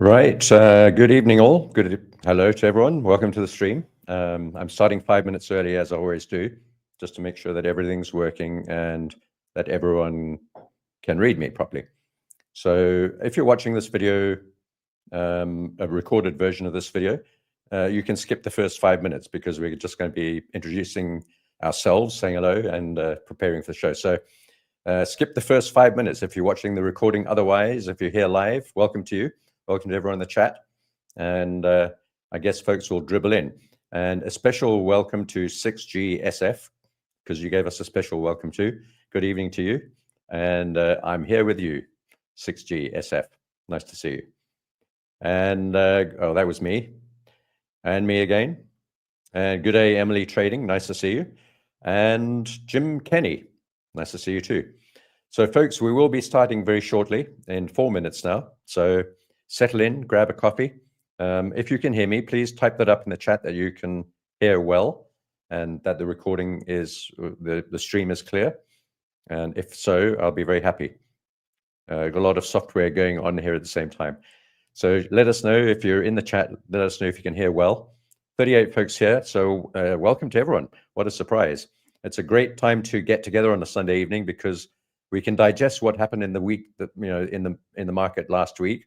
Right. Good evening, all. Hello to everyone. Welcome to the stream. I'm starting 5 minutes early, as I always do, just to make sure that everything's working and that everyone can read me properly. So if you're watching this video, a recorded version of this video, you can skip the first 5 minutes because we're just going to be introducing ourselves, saying hello, and preparing for the show. So skip the first 5 minutes if you're watching the recording. Otherwise, if you're here live, welcome to you. Welcome to everyone in the chat. And I guess folks will dribble in. And a special welcome to 6GSF, because you gave us a special welcome too. Good evening to you. And I'm here with you, 6GSF. Nice to see you. And, oh, that was me. And me again. And good day, Emily Trading. Nice to see you. And Jim Kenny. Nice to see you too. So, folks, we will be starting very shortly in 4 minutes now. So, settle in, grab a coffee. If you can hear me, please type that up in the chat that you can hear well and that the recording is, the stream is clear. And if so, I'll be very happy. Got a lot of software going on here at the same time. So let us know if you're in the chat. Let us know if you can hear well. 38 folks here. So welcome to everyone. What a surprise. It's a great time to get together on a Sunday evening because we can digest what happened in the week that, in the market last week.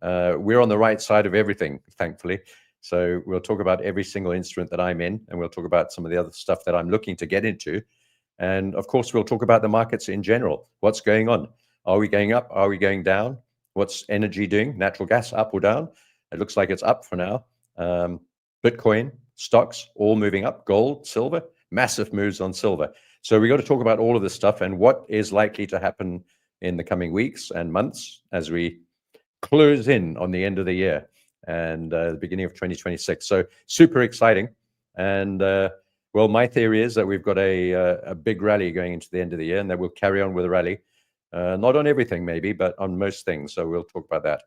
We're on the right side of everything, thankfully. So we'll talk about every single instrument that I'm in, and we'll talk about some of the other stuff that I'm looking to get into. And of course, we'll talk about the markets in general. What's going on? Are we going up? Are we going down? What's energy doing? Natural gas up or down? It looks like it's up for now. Bitcoin, stocks, all moving up. Gold, silver, massive moves on silver. So we got to talk about all of this stuff and what is likely to happen in the coming weeks and months as we close in on the end of the year and the beginning of 2026. So super exciting. And well, my theory is that we've got a big rally going into the end of the year and that we'll carry on with a rally. Not on everything maybe, but on most things. So we'll talk about that.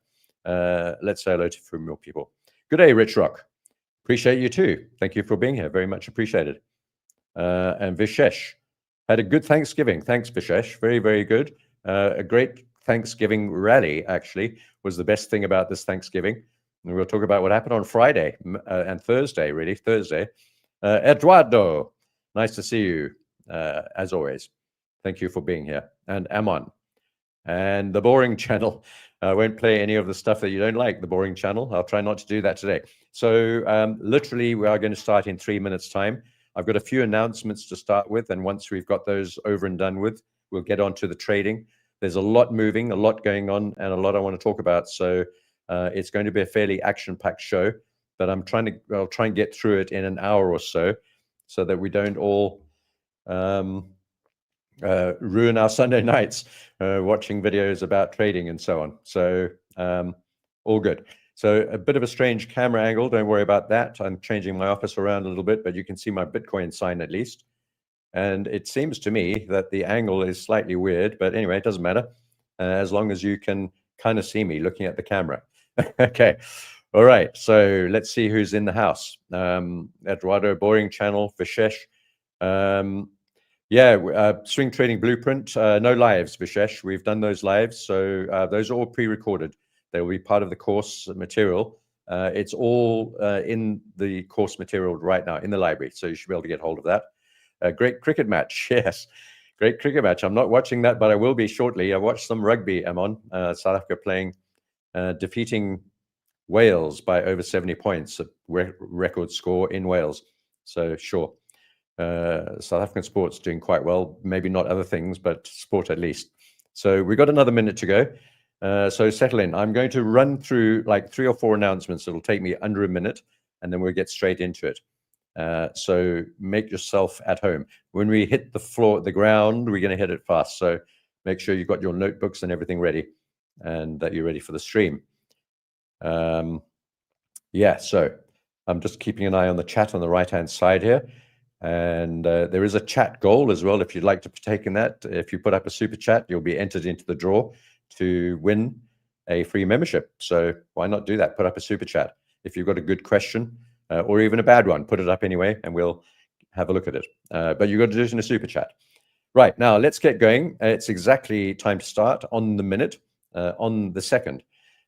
Let's say hello to a few more people. Good day, Rich Rock. Appreciate you too. Thank you for being here. Very much appreciated. And Vishesh had a good Thanksgiving. Thanks, Vishesh. Very, very good. A great Thanksgiving rally, actually, was the best thing about this Thanksgiving. And we'll talk about what happened on Friday and Thursday, really, Thursday. Eduardo, nice to see you, as always. Thank you for being here. And Amon. And the boring channel. I won't play any of the stuff that you don't like, the boring channel. I'll try not to do that today. So literally, we are going to start in 3 minutes' time. I've got a few announcements to start with. And once we've got those over and done with, we'll get on to the trading. There's a lot moving, a lot going on, and a lot I want to talk about. So it's going to be a fairly action-packed show, but I'll try and get through it in an hour or so that we don't all ruin our Sunday nights watching videos about trading and so on. So all good. So a bit of a strange camera angle. Don't worry about that. I'm changing my office around a little bit, but you can see my Bitcoin sign at least. And it seems to me that the angle is slightly weird, but anyway, it doesn't matter as long as you can kind of see me looking at the camera. Okay. All right. So let's see who's in the house. Eduardo, boring channel, Vishesh. Swing trading blueprint. No lives, Vishesh. We've done those lives. So those are all pre-recorded. They will be part of the course material. It's all in the course material right now in the library. So you should be able to get hold of that. A great cricket match, yes. Great cricket match. I'm not watching that, but I will be shortly. I watched some rugby, Amon. South Africa playing, defeating Wales by over 70 points, a record score in Wales. So sure, South African sport's doing quite well. Maybe not other things, but sport at least. So we've got another minute to go. So settle in. I'm going to run through like 3 or 4 announcements. It'll take me under a minute, and then we'll get straight into it. So make yourself at home. When we hit the floor, the ground, we're going to hit it fast. So make sure you've got your notebooks and everything ready and that you're ready for the stream. So I'm just keeping an eye on the chat on the right-hand side here. And there is a chat goal as well if you'd like to partake in that. If you put up a super chat, you'll be entered into the draw to win a free membership. So why not do that? Put up a super chat. If you've got a good question, or even a bad one, put it up anyway, and we'll have a look at it. But you've got to do it in a super chat. Right, now let's get going. It's exactly time to start on the minute, on the second.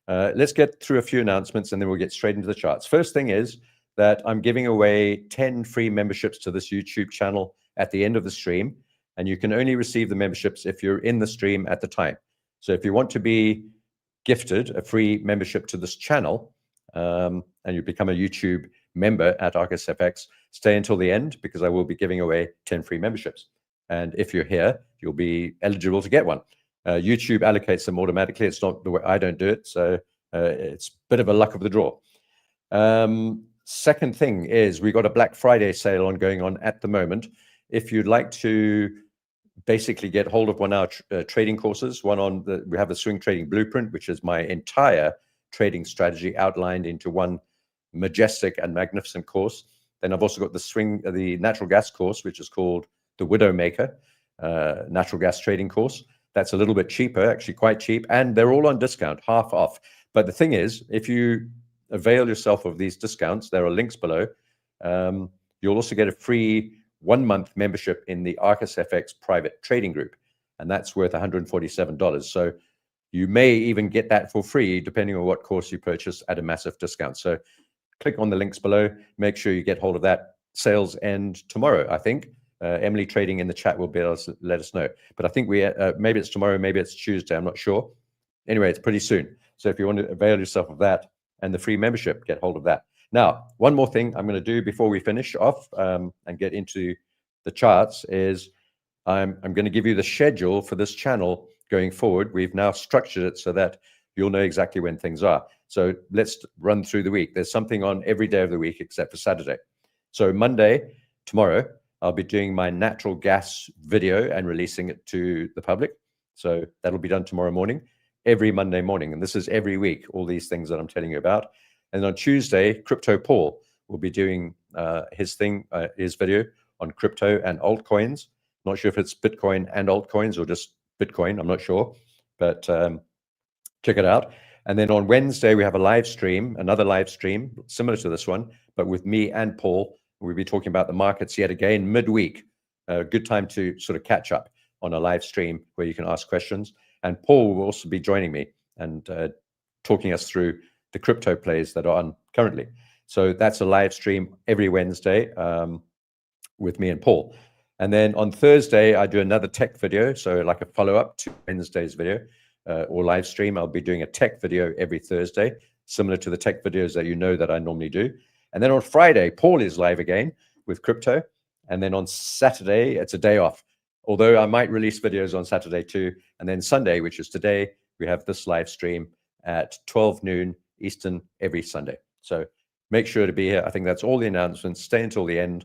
Let's get through a few announcements and then we'll get straight into the charts. First thing is that I'm giving away 10 free memberships to this YouTube channel at the end of the stream. And you can only receive the memberships if you're in the stream at the time. So if you want to be gifted a free membership to this channel and you become a YouTube member at ArcisFX, stay until the end because I will be giving away 10 free memberships. And if you're here, you'll be eligible to get one. YouTube allocates them automatically. It's not the way I don't do it. So it's a bit of a luck of the draw. Second thing is we got a Black Friday sale going on at the moment. If you'd like to basically get hold of one of our trading courses, we have a swing trading blueprint, which is my entire trading strategy outlined into one majestic and magnificent course. Then I've also got the natural gas course, which is called the Widowmaker natural gas trading course. That's a little bit cheaper, actually quite cheap, and they're all on discount, half off. But the thing is, if you avail yourself of these discounts, there are links below. You'll also get a free 1-month membership in the ArcisFX private trading group, and that's worth $147. So you may even get that for free, depending on what course you purchase at a massive discount. So click on the links below. Make sure you get hold of that. Sales end tomorrow, I think. Emily Trading in the chat will be able to let us know. But I think maybe it's tomorrow, maybe it's Tuesday. I'm not sure. Anyway, it's pretty soon. So if you want to avail yourself of that and the free membership, get hold of that. Now, one more thing I'm going to do before we finish off and get into the charts is I'm going to give you the schedule for this channel going forward. We've now structured it so that you'll know exactly when things are. So let's run through the week. There's something on every day of the week except for Saturday. So Monday, tomorrow, I'll be doing my natural gas video and releasing it to the public. So that'll be done tomorrow morning, every Monday morning. And this is every week, all these things that I'm telling you about. And on Tuesday, Crypto Paul will be doing his video on crypto and altcoins. Not sure if it's Bitcoin and altcoins or just Bitcoin. I'm not sure, but check it out. And then on Wednesday, we have a live stream, another live stream similar to this one, but with me and Paul. We'll be talking about the markets yet again midweek. A good time to sort of catch up on a live stream where you can ask questions. And Paul will also be joining me and talking us through the crypto plays that are on currently. So that's a live stream every Wednesday with me and Paul. And then on Thursday, I do another tech video. So like a follow-up to Wednesday's video or live stream. I'll be doing a tech video every Thursday, similar to the tech videos that you know that I normally do. And then on Friday, Paul is live again with crypto. And then on Saturday, it's a day off. Although I might release videos on Saturday too. And then Sunday, which is today, we have this live stream at 12 noon Eastern every Sunday. So make sure to be here. I think that's all the announcements. Stay until the end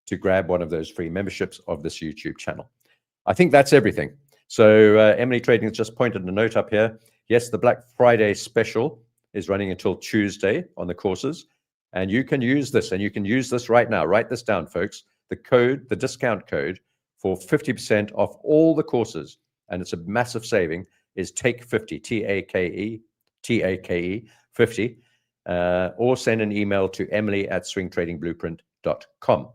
to grab one of those free memberships of this YouTube channel. I think that's everything. So Emily Trading has just pointed a note up here. Yes, the Black Friday special is running until Tuesday on the courses. And you can use this, and you can use this right now. Write this down, folks. The discount code for 50% off all the courses, and it's a massive saving, is TAKE50, T-A-K-E, 50, or send an email to emily@swingtradingblueprint.com.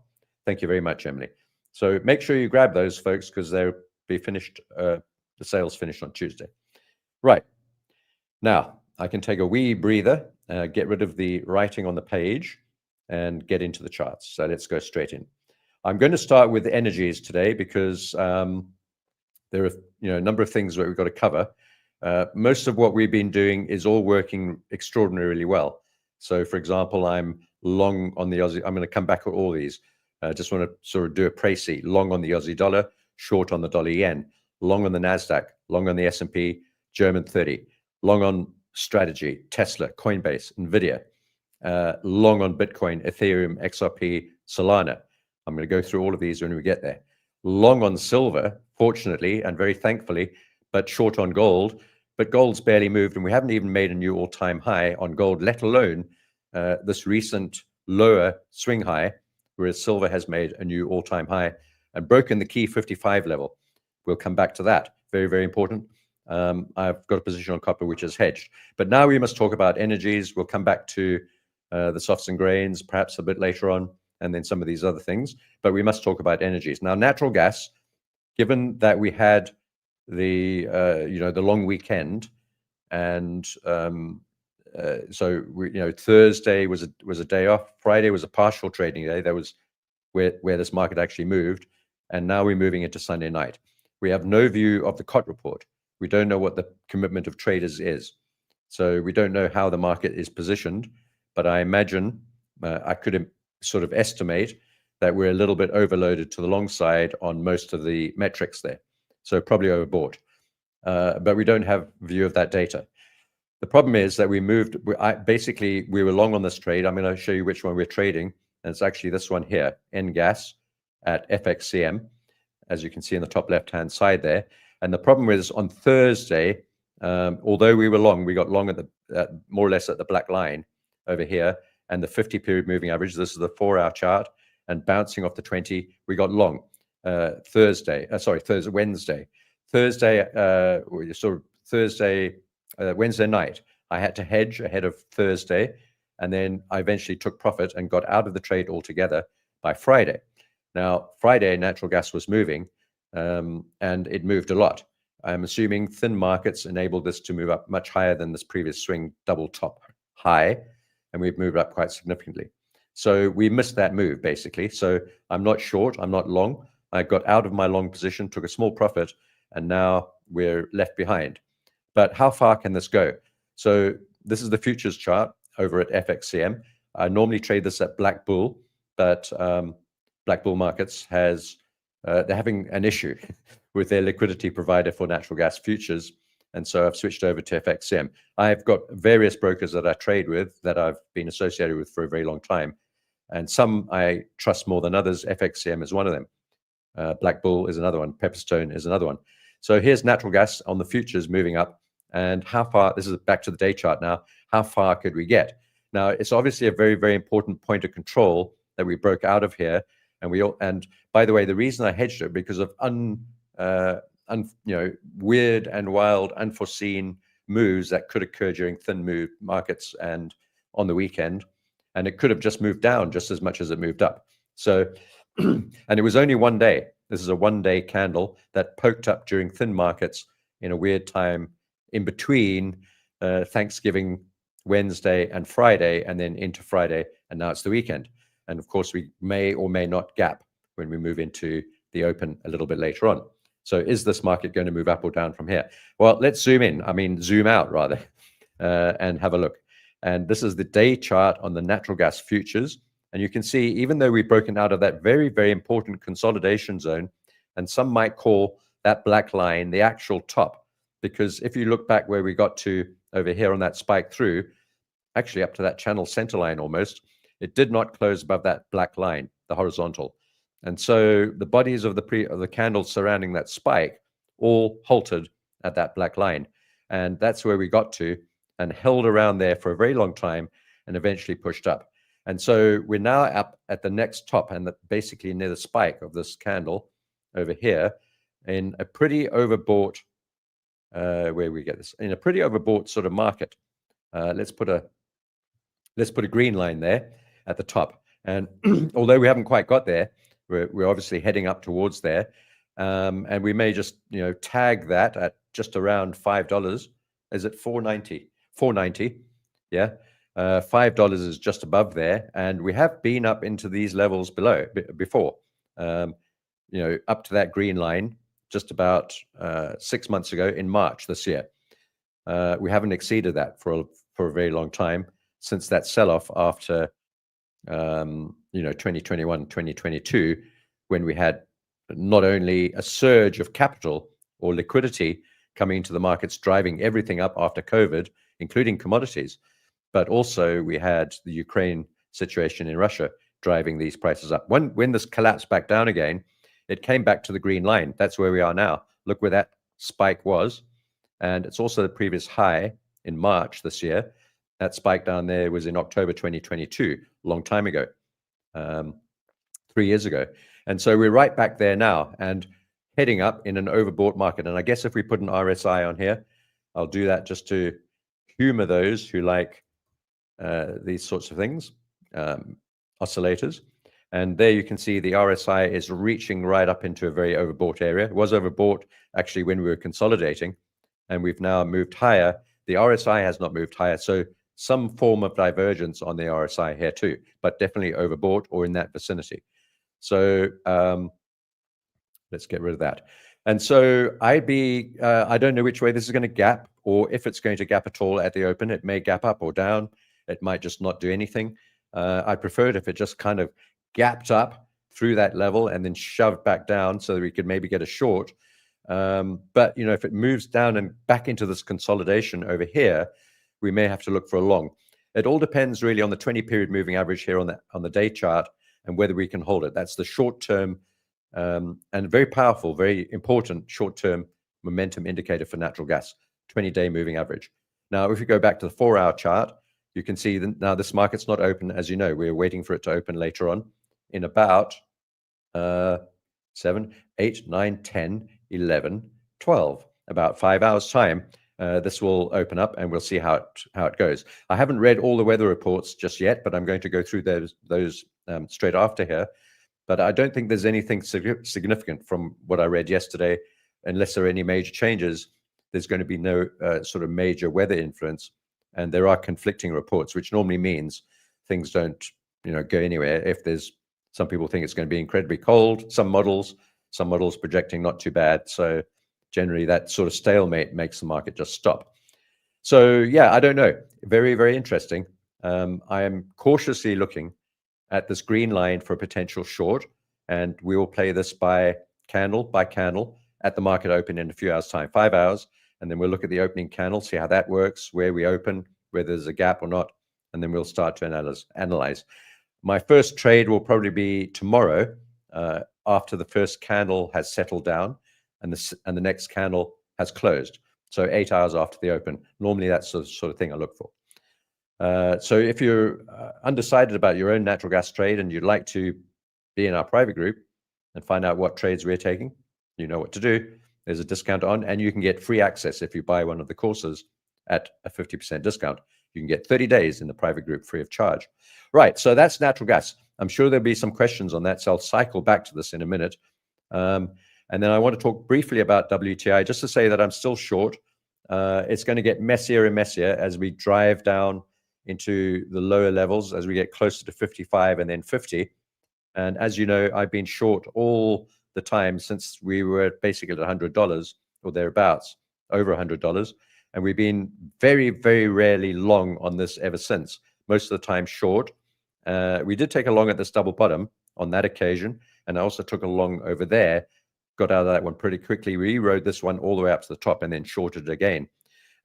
Thank you very much, Emily. So make sure you grab those, folks, because they'll be finished, the sales finished on Tuesday. Right. Now, I can take a wee breather, get rid of the writing on the page, and get into the charts. So let's go straight in. I'm going to start with energies today because there are a number of things that we've got to cover. Most of what we've been doing is all working extraordinarily well. So, for example, I'm long on the Aussie. I'm going to come back at all these. Just want to sort of do a précis. Long on the Aussie dollar, short on the dollar yen, long on the NASDAQ, long on the S&P, German 30, long on Strategy, Tesla, Coinbase, Nvidia, long on Bitcoin, Ethereum, XRP, Solana. I'm going to go through all of these when we get there. Long on silver, fortunately, and very thankfully, but short on gold. But gold's barely moved, and we haven't even made a new all-time high on gold, let alone this recent lower swing high, whereas silver has made a new all-time high and broken the key 55 level. We'll come back to that. Very, very important. I've got a position on copper, which is hedged. But now we must talk about energies. We'll come back to the softs and grains, perhaps a bit later on, and then some of these other things. But we must talk about energies. Now, natural gas, given that we had the long weekend and so Thursday was a day off. Friday was a partial trading day. That was where this market actually moved, and now we're moving into Sunday night. We have no view of the COT report. We don't know what the commitment of traders is, so we don't know how the market is positioned. But I imagine I could sort of estimate that we're a little bit overloaded to the long side on most of the metrics there, so probably overbought. But we don't have view of that data. The problem is that we were long on this trade. I'm going to show you which one we're trading, and it's actually this one here, NGAS at FXCM, as you can see in the top left-hand side there. And the problem is on Thursday, although we were long, we got long at more or less at the black line over here, and the 50-period moving average. This is the 4-hour chart, and bouncing off the 20, we got long Wednesday. Wednesday night, I had to hedge ahead of Thursday, and then I eventually took profit and got out of the trade altogether by Friday. Now, Friday, natural gas was moving, and it moved a lot. I'm assuming thin markets enabled this to move up much higher than this previous swing double top high, and we've moved up quite significantly. So we missed that move, basically. So I'm not short, I'm not long. I got out of my long position, took a small profit, and now we're left behind. But how far can this go? So this is the futures chart over at FXCM. I normally trade this at Black Bull, but Black Bull Markets they're having an issue with their liquidity provider for natural gas futures. And so I've switched over to FXCM. I've got various brokers that I trade with that I've been associated with for a very long time. And some I trust more than others. FXCM is one of them. Black Bull is another one. Pepperstone is another one. So here's natural gas on the futures moving up. And how far, this is back to the day chart now, how far could we get? Now, it's obviously a very, very important point of control that we broke out of here. And by the way, the reason I hedged it because of weird and wild, unforeseen moves that could occur during thin move markets and on the weekend. And it could have just moved down just as much as it moved up. So, and it was only one day. This is a one-day candle that poked up during thin markets in a weird time in between Thanksgiving Wednesday and Friday, and then into Friday, and now it's the weekend. And of course, we may or may not gap when we move into the open a little bit later on. So is this market going to move up or down from here? Well, let's zoom out rather, and have a look. And this is the day chart on the natural gas futures. And you can see, even though we've broken out of that very, very important consolidation zone, and some might call that black line the actual top, because if you look back where we got to over here on that spike through, actually up to that channel center line almost, it did not close above that black line, the horizontal. And so the bodies of the candles surrounding that spike all halted at that black line. And that's where we got to and held around there for a very long time and eventually pushed up. And so we're now up at the next top and basically near the spike of this candle over here in a pretty overbought, where we get this, in a pretty overbought sort of market. Let's put a green line there at the top. And although we haven't quite got there, we're obviously heading up towards there. And we may just, tag that at just around $5. Is it $4.90? $4.90, yeah. $5 is just above there. And we have been up into these levels before, up to that green line just about 6 months ago in March this year. We haven't exceeded that for a very long time since that sell-off after 2021, 2022, when we had not only a surge of capital or liquidity coming into the markets, driving everything up after COVID, including commodities, but also we had the Ukraine situation in Russia driving these prices up. When this collapsed back down again, it came back to the green line. That's where we are now. Look where that spike was. And it's also the previous high in March this year. That spike down there was in October 2022, a long time ago, 3 years ago. And so we're right back there now and heading up in an overbought market. And I guess if we put an RSI on here, I'll do that just to humor those who like these sorts of things, oscillators. And there you can see the RSI is reaching right up into a very overbought area. It was overbought actually when we were consolidating, and we've now moved higher The RSI has not moved higher. So some form of divergence on the RSI here too, but definitely overbought or in that vicinity. So let's get rid of that. And so I don't know which way this is going to gap, or if it's going to gap at all at the open. It may gap up or down. It might just not do anything. I prefer it if it just kind of gapped up through that level and then shoved back down so that we could maybe get a short. But if it moves down and back into this consolidation over here, we may have to look for a long. It all depends really on the 20-period moving average here on the day chart and whether we can hold it. That's the short-term and very powerful, very important short-term momentum indicator for natural gas, 20-day moving average. Now, if we go back to the 4-hour chart, you can see that now this market's not open. As you know, we're waiting for it to open later on in about 7, 8, 9, 10, 11, 12, about 5 hours time. This will open up and we'll see how it goes. I haven't read all the weather reports just yet, but I'm going to go through those straight after here. But I don't think there's anything significant from what I read yesterday. Unless there are any major changes, there's going to be no sort of major weather influence. And there are conflicting reports, which normally means things don't go anywhere. If there's some people think it's going to be incredibly cold, some models projecting not too bad. So generally that sort of stalemate makes the market just stop. So yeah, I don't know. Very, very interesting. I am cautiously looking at this green line for a potential short, and we will play this by candle at the market open in a few hours time, 5 hours, and then we'll look at the opening candle, see how that works, where we open, whether there's a gap or not, and then we'll start to analyze. My first trade will probably be tomorrow after the first candle has settled down and the next candle has closed. So 8 hours after the open. Normally that's the sort of thing I look for. So if you're undecided about your own natural gas trade and you'd like to be in our private group and find out what trades we're taking, you know what to do. There's a discount on, and you can get free access if you buy one of the courses at a 50% discount. You can get 30 days in the private group free of charge. Right, so that's natural gas. I'm sure there'll be some questions on that, so I'll cycle back to this in a minute. And then I want to talk briefly about WTI, just to say that I'm still short. It's going to get messier and messier as we drive down into the lower levels, as we get closer to 55 and then 50. And as you know, I've been short all the time since we were basically at $100 or thereabouts, over $100. And we've been very, very rarely long on this ever since. Most of the time short. We did take a long at this double bottom on that occasion. And I also took a long over there, got out of that one pretty quickly. We rode this one all the way up to the top and then shorted again.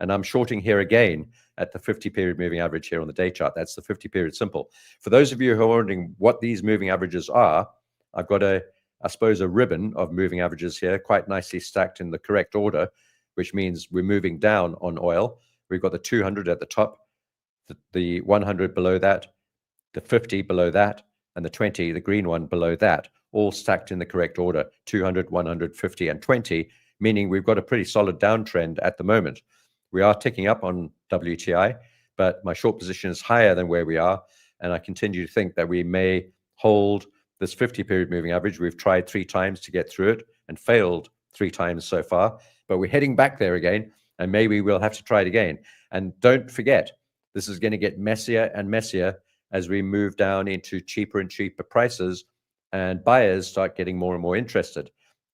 And I'm shorting here again at the 50-period moving average here on the day chart. That's the 50-period simple. For those of you who are wondering what these moving averages are, I've got I suppose, a ribbon of moving averages here, quite nicely stacked in the correct order, which means we're moving down on oil. We've got the 200 at the top, the 100 below that, the 50 below that, and the 20, the green one below that, all stacked in the correct order, 200, 100, 50, and 20, meaning we've got a pretty solid downtrend at the moment. We are ticking up on WTI, but my short position is higher than where we are, and I continue to think that we may hold this 50-period moving average. We've tried 3 times to get through it and failed 3 times so far, but we're heading back there again, and maybe we'll have to try it again. And don't forget, this is going to get messier and messier as we move down into cheaper and cheaper prices, and buyers start getting more and more interested.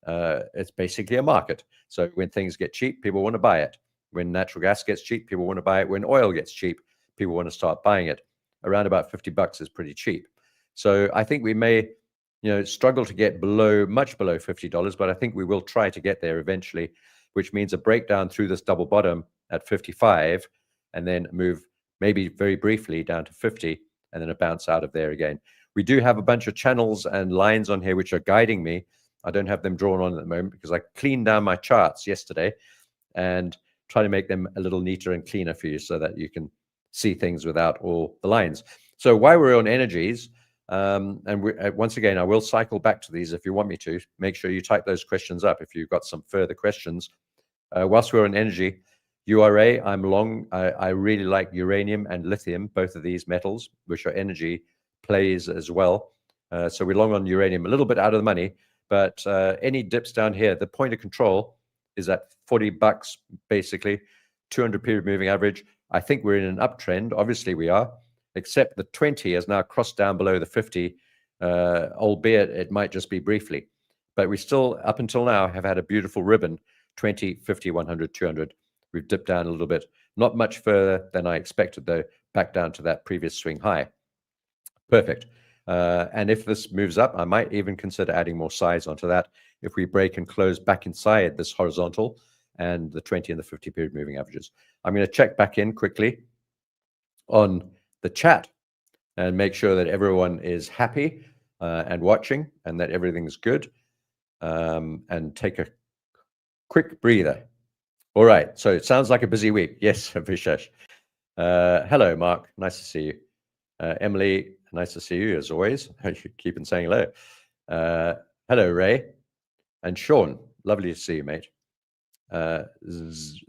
It's basically a market. So when things get cheap, people want to buy it. When natural gas gets cheap, people want to buy it. When oil gets cheap, people want to start buying it. Around about $50 is pretty cheap. So I think we may, struggle to get much below $50, but I think we will try to get there eventually, which means a breakdown through this double bottom at 55 and then move maybe very briefly down to 50 and then a bounce out of there again. We do have a bunch of channels and lines on here which are guiding me. I don't have them drawn on at the moment because I cleaned down my charts yesterday and try to make them a little neater and cleaner for you so that you can see things without all the lines. So while we're on energies, once again, I will cycle back to these if you want me to. Make sure you type those questions up if you've got some further questions. Whilst we're on energy, URA, I'm long. I really like uranium and lithium, both of these metals, which are energy plays as well. So we're long on uranium, a little bit out of the money, but any dips down here, the point of control is at $40 basically 200 period moving average. I think we're in an uptrend. Obviously we are, except the 20 has now crossed down below the 50, albeit it might just be briefly. But we still, up until now, have had a beautiful ribbon, 20, 50, 100, 200. We've dipped down a little bit. Not much further than I expected, though, back down to that previous swing high. Perfect. And if this moves up, I might even consider adding more size onto that if we break and close back inside this horizontal and the 20 and the 50 period moving averages. I'm going to check back in quickly on the chat and make sure that everyone is happy and watching and that everything's good, and take a quick breather. All right, so it sounds like a busy week. Yes, Vishesh. Hello, Mark. Nice to see you. Emily, nice to see you as always. You keep on saying hello. Hello, Ray. And Sean, lovely to see you, mate.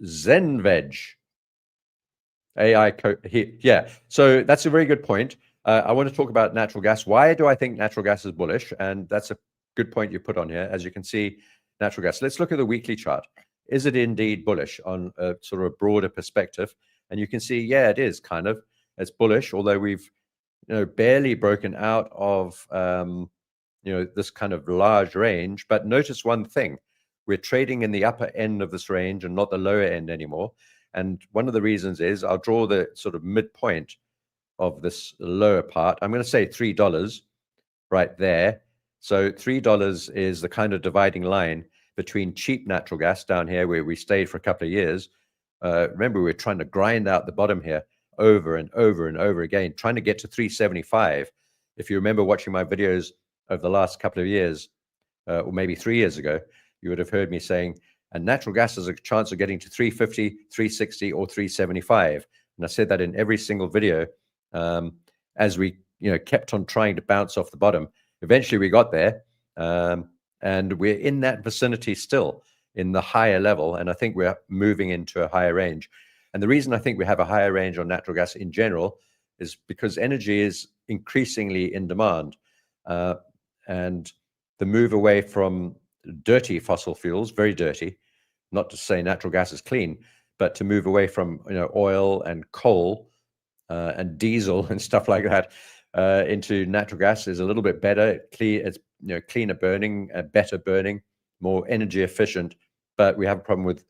Zenveg. AI, yeah. So that's a very good point. I want to talk about natural gas. Why do I think natural gas is bullish? And that's a good point you put on here. As you can see, natural gas. Let's look at the weekly chart. Is it indeed bullish on a sort of a broader perspective? And you can see, yeah, it is kind of. It's bullish, although we've barely broken out of this kind of large range. But notice one thing: we're trading in the upper end of this range and not the lower end anymore. And one of the reasons is, I'll draw the sort of midpoint of this lower part. I'm going to say $3 right there. So $3 is the kind of dividing line between cheap natural gas down here, where we stayed for a couple of years. Remember, we're trying to grind out the bottom here over and over and over again, trying to get to 375. If you remember watching my videos over the last couple of years, or maybe 3 years ago, you would have heard me saying, and natural gas has a chance of getting to 350, 360, or 375. And I said that in every single video, as we kept on trying to bounce off the bottom. Eventually we got there, and we're in that vicinity still, in the higher level, and I think we're moving into a higher range. And the reason I think we have a higher range on natural gas in general is because energy is increasingly in demand, and the move away from dirty fossil fuels, very dirty, not to say natural gas is clean, but to move away from oil and coal and diesel and stuff like that into natural gas is a little bit better. It's cleaner burning, better burning, more energy efficient. But we have a problem with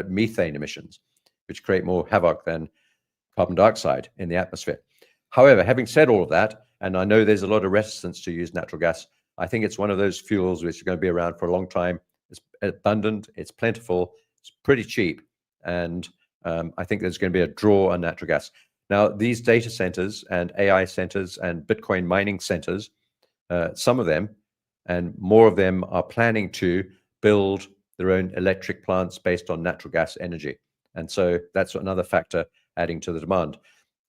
methane emissions, which create more havoc than carbon dioxide in the atmosphere. However, having said all of that, and I know there's a lot of resistance to use natural gas, I think it's one of those fuels which is going to be around for a long time. It's abundant, it's plentiful, it's pretty cheap, and I think there's going to be a draw on natural gas. Now, these data centers and AI centers and Bitcoin mining centers, some of them and more of them are planning to build their own electric plants based on natural gas energy. And so that's another factor adding to the demand.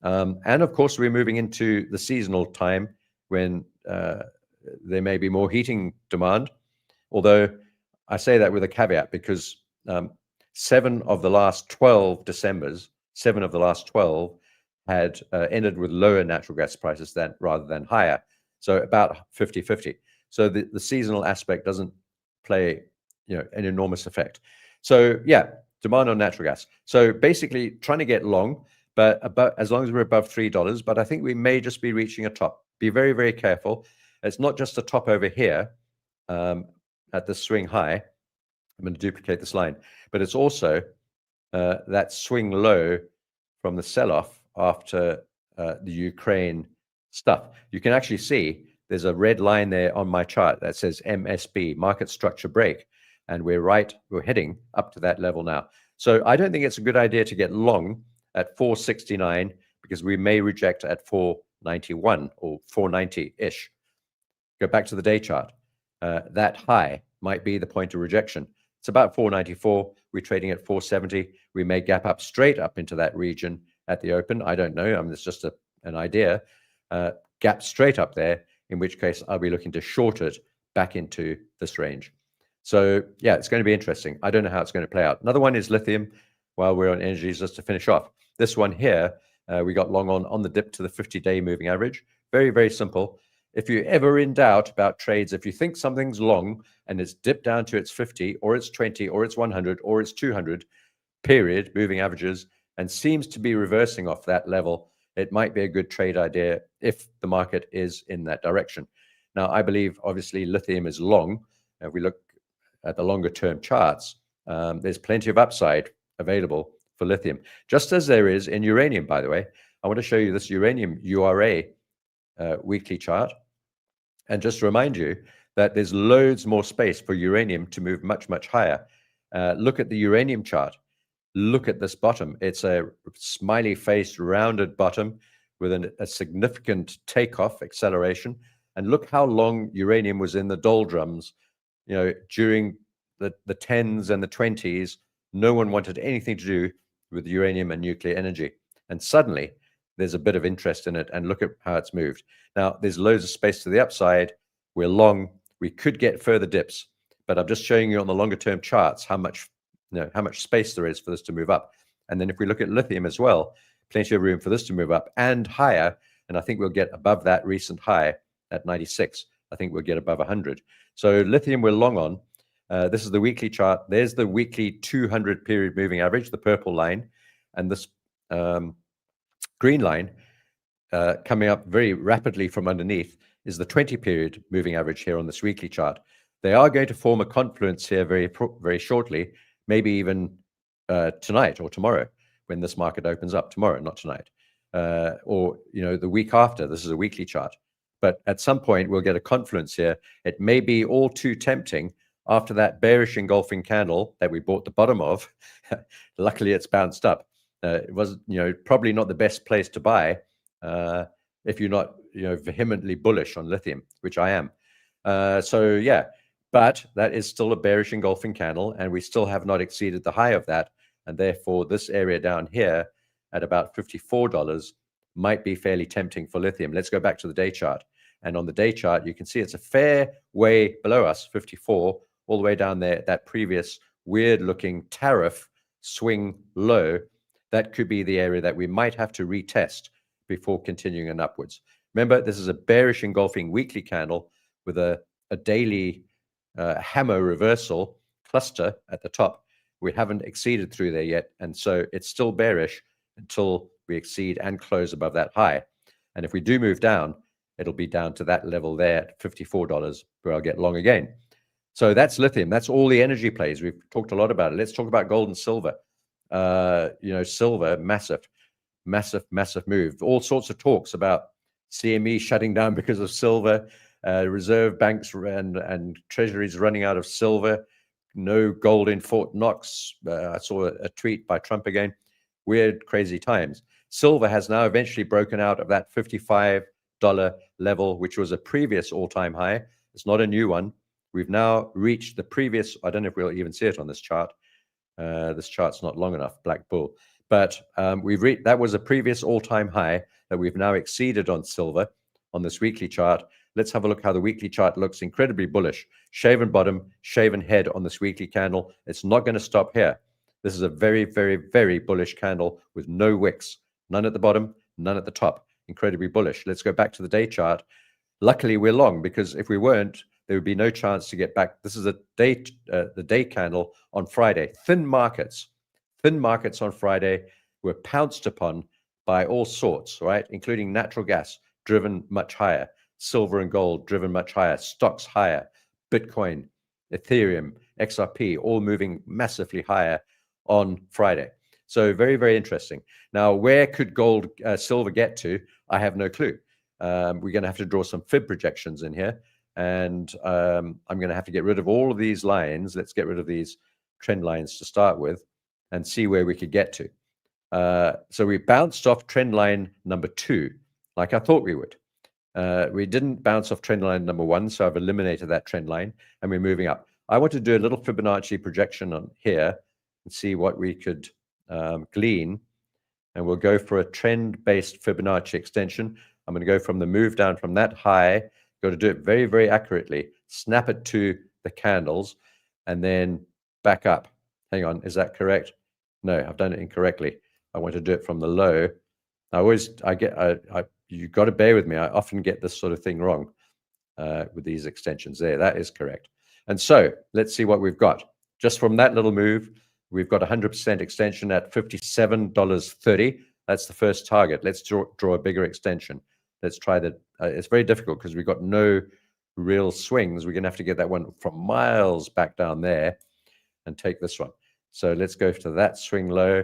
And of course, we're moving into the seasonal time when there may be more heating demand. Although I say that with a caveat, because 7 of the last 12 Decembers, 7 of the last 12 had ended with lower natural gas prices rather than higher. So about 50-50. So the seasonal aspect doesn't play an enormous effect. So yeah, demand on natural gas. So basically trying to get long, but as long as we're above $3, but I think we may just be reaching a top. Be very, very careful. It's not just a top over here at the swing high. I'm going to duplicate this line, but it's also that swing low from the sell-off after the Ukraine stuff. You can actually see there's a red line there on my chart that says MSB, market structure break, and we're heading up to that level now. So I don't think it's a good idea to get long at 469 because we may reject at 491 or 490-ish. Go back to the day chart. That high might be the point of rejection. It's about 494. We're trading at 470. We may gap up straight up into that region at the open. I don't know. It's just an idea. Gap straight up there, in which case I'll be looking to short it back into this range. So yeah, it's going to be interesting. I don't know how it's going to play out. Another one is lithium. While we're on energies, just to finish off. This one here, we got long on the dip to the 50-day moving average. Very, very simple. If you're ever in doubt about trades, if you think something's long and it's dipped down to its 50 or it's 20 or it's 100 or it's 200, period moving averages and seems to be reversing off that level. It might be a good trade idea if the market is in that direction. Now, I believe obviously lithium is long. If we look at the longer term charts, there's plenty of upside available for lithium, just as there is in uranium, by the way. I want to show you this uranium URA weekly chart and just remind you that there's loads more space for uranium to move much, much higher. Look at the uranium chart. Look at this bottom. It's a smiley face, rounded bottom with a significant takeoff acceleration. And look how long uranium was in the doldrums, during the 10s and the 20s. No one wanted anything to do with uranium and nuclear energy. And suddenly there's a bit of interest in it, and look at how it's moved. Now, there's loads of space to the upside. We're long. We could get further dips, but I'm just showing you on the longer term charts how much space there is for this to move up. And then if we look at lithium as well, plenty of room for this to move up and higher. And I think we'll get above that recent high at 96. I think we'll get above 100. So lithium we're long on. This is the weekly chart. There's the weekly 200 period moving average, the purple line, and this green line coming up very rapidly from underneath is the 20 period moving average here on this weekly chart. They are going to form a confluence here very shortly, maybe even tonight or tomorrow when this market opens up. Tomorrow, not tonight, or the week after. This is a weekly chart, but at some point we'll get a confluence here. It may be all too tempting after that bearish engulfing candle that we bought the bottom of. Luckily, it's bounced up. It was, probably not the best place to buy if you're not, vehemently bullish on lithium, which I am. So yeah, but that is still a bearish engulfing candle, and we still have not exceeded the high of that, and therefore this area down here at about $54 might be fairly tempting for lithium. Let's go back to the day chart, and on the day chart you can see it's a fair way below us, 54, all the way down there, that previous weird looking tariff swing low. That could be the area that we might have to retest before continuing on upwards. Remember, this is a bearish engulfing weekly candle with a daily hammer reversal cluster at the top. We haven't exceeded through there yet, and so it's still bearish until we exceed and close above that high. And if we do move down, it'll be down to that level there at $54 where I'll get long again. So that's lithium. That's all the energy plays. We've talked a lot about it. Let's talk about gold and silver. Silver, massive move. All sorts of talks about CME shutting down because of silver, reserve banks and treasuries running out of silver, no gold in Fort Knox. I saw a tweet by Trump again. Weird, crazy times. Silver has now eventually broken out of that $55 level, which was a previous all-time high. It's not a new one. We've now reached the previous, I don't know if we'll even see it on this chart. This chart's not long enough, Black Bull. But that was a previous all-time high that we've now exceeded on silver on this weekly chart. Let's have a look how the weekly chart looks. Incredibly bullish. Shaven bottom, shaven head on this weekly candle. It's not going to stop here. This is a very, very, very bullish candle with no wicks. None at the bottom, none at the top. Incredibly bullish. Let's go back to the day chart. Luckily, we're long, because if we weren't, there would be no chance to get back. This is the day candle on Friday. Thin markets on Friday were pounced upon by all sorts, right? Including natural gas, driven much higher. Silver and gold, driven much higher. Stocks higher. Bitcoin, Ethereum, XRP, all moving massively higher on Friday. So very, very interesting. Now, where could silver get to? I have no clue. We're going to have to draw some fib projections in here. And I'm going to have to get rid of all of these lines. Let's get rid of these trend lines to start with and see where we could get to. So we bounced off trend line number 2, like I thought we would. We didn't bounce off trend line number 1, so I've eliminated that trend line, and we're moving up. I want to do a little Fibonacci projection on here and see what we could glean. And we'll go for a trend-based Fibonacci extension. I'm going to go from the move down from that high. Got to do it very, very accurately. Snap it to the candles and then back up. Hang on, is that correct? No, I've done it incorrectly. I want to do it from the low. You got to bear with me. I often get this sort of thing wrong with these extensions there. That is correct. And so let's see what we've got. Just from that little move, We've got 100% extension at $57.30. That's the first target. Let's draw a bigger extension. Let's try that. It's very difficult because we've got no real swings. We're going to have to get that one from miles back down there and take this one. So let's go to that swing low,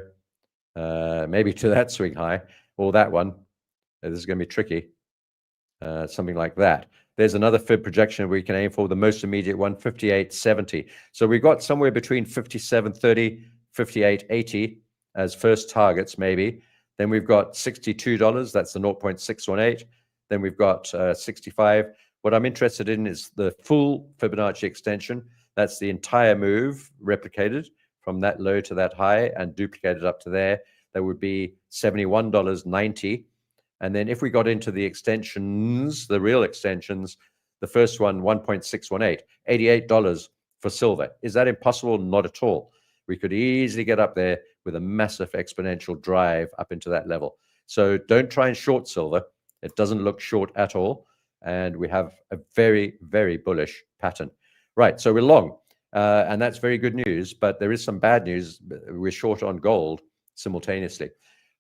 maybe to that swing high, or that one. This is going to be tricky. Something like that. There's another fib projection we can aim for, the most immediate one, 58.70. So we've got somewhere between 57.30, 58.80 as first targets, maybe. Then we've got $62, that's the 0.618. Then we've got 65. What I'm interested in is the full Fibonacci extension. That's the entire move replicated from that low to that high and duplicated up to there. That would be $71.90. And then if we got into the extensions, the real extensions, the first one, 1.618, $88 for silver. Is that impossible? Not at all. We could easily get up there with a massive exponential drive up into that level. So don't try and short silver. It doesn't look short at all. And we have a very, very bullish pattern. Right, so we're long. And that's very good news, but there is some bad news. We're short on gold simultaneously.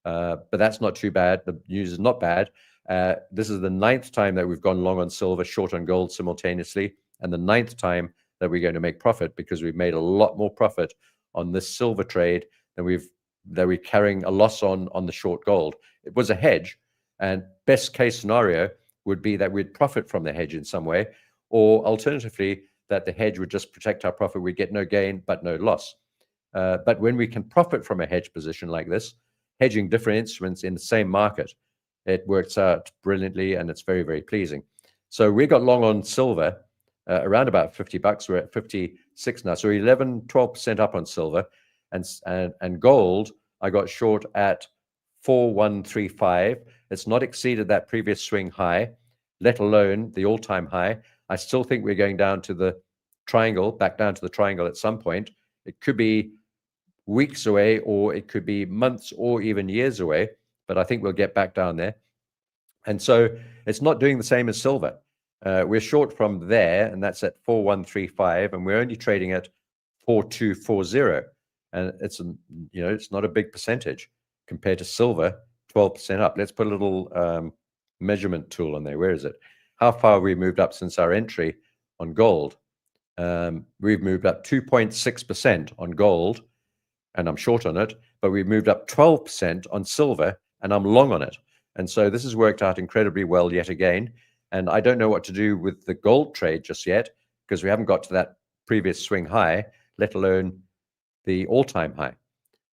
But that's not too bad. The news is not bad. This is the 9th time that we've gone long on silver, short on gold simultaneously, and the 9th time that we're going to make profit, because we've made a lot more profit on this silver trade than we're carrying a loss on the short gold. It was a hedge, and best case scenario would be that we'd profit from the hedge in some way, or alternatively that the hedge would just protect our profit. We'd get no gain but no loss. But when we can profit from a hedge position like this, hedging different instruments in the same market, it works out brilliantly, and it's very, very pleasing. So we got long on silver around about $50. We're at 56 now, so 12% up on silver, and gold I got short at 4135. It's not exceeded that previous swing high, let alone the all-time high. I still think we're going down to the triangle, back down to the triangle at some point. It could be weeks away, or it could be months or even years away, but I think we'll get back down there. And so it's not doing the same as silver. We're short from there, and that's at 4135, and we're only trading at 4240, and it's it's not a big percentage compared to silver, 12% up. Let's put a little measurement tool on there. Where is it? How far have we moved up since our entry on gold? We've moved up 2.6% on gold, and I'm short on it, but we've moved up 12% on silver, and I'm long on it. And so this has worked out incredibly well yet again. And I don't know what to do with the gold trade just yet, because we haven't got to that previous swing high, let alone the all-time high.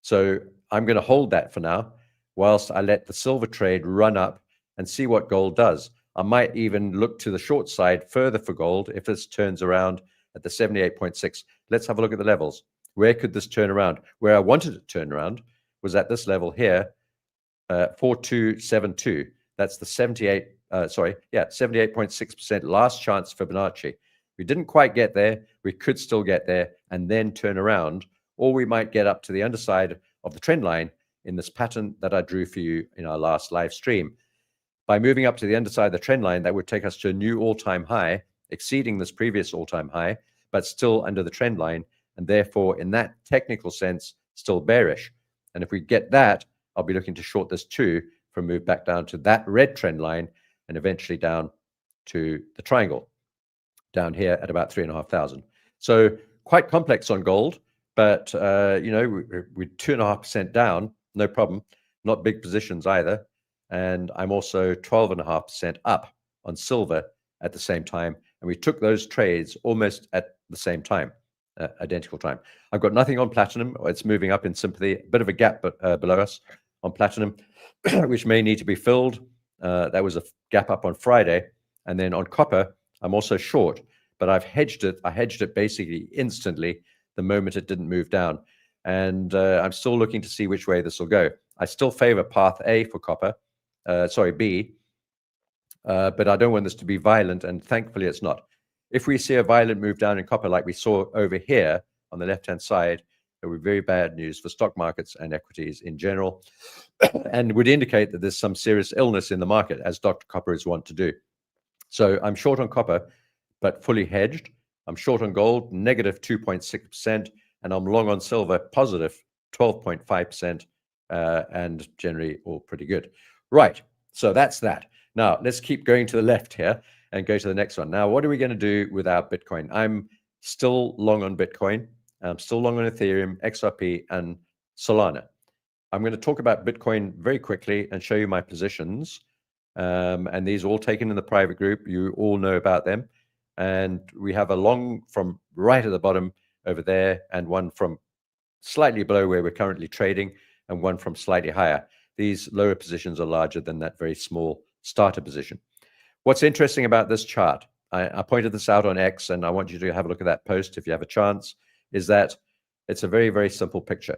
So I'm going to hold that for now, whilst I let the silver trade run up and see what gold does. I might even look to the short side further for gold if this turns around at the 78.6. Let's have a look at the levels. Where could this turn around? Where I wanted it to turn around was at this level here, 4272. That's the 78.6% last chance Fibonacci. We didn't quite get there. We could still get there and then turn around, or we might get up to the underside of the trend line in this pattern that I drew for you in our last live stream. By moving up to the underside of the trend line, that would take us to a new all-time high, exceeding this previous all-time high, but still under the trend line, and therefore, in that technical sense, still bearish. And if we get that, I'll be looking to short this too, from move back down to that red trend line and eventually down to the triangle down here at about 3,500. So quite complex on gold, but we're 2.5% down, no problem. Not big positions either. And I'm also 12.5% up on silver at the same time. And we took those trades almost at the same time. Identical time. I've got nothing on platinum. It's moving up in sympathy. A bit of a gap below us on platinum, which may need to be filled. That was a gap up on Friday. And then on copper, I'm also short, but I've hedged it. I hedged it basically instantly the moment it didn't move down. And I'm still looking to see which way this will go. I still favor path A for copper, B, but I don't want this to be violent, and thankfully it's not. If we see a violent move down in copper like we saw over here on the left-hand side, it would be very bad news for stock markets and equities in general, and would indicate that there's some serious illness in the market, as Dr. Copper is wont to do. So I'm short on copper, but fully hedged. I'm short on gold, negative 2.6%, and I'm long on silver, positive 12.5%, and generally all pretty good. Right, so that's that. Now, let's keep going to the left here and go to the next one. Now, what are we going to do with our Bitcoin? I'm still long on Bitcoin. I'm still long on Ethereum, XRP, and Solana. I'm going to talk about Bitcoin very quickly and show you my positions. And these are all taken in the private group. You all know about them. And we have a long from right at the bottom over there, and one from slightly below where we're currently trading, and one from slightly higher. These lower positions are larger than that very small starter position. What's interesting about this chart, I pointed this out on X, and I want you to have a look at that post if you have a chance, is that it's a very, very simple picture.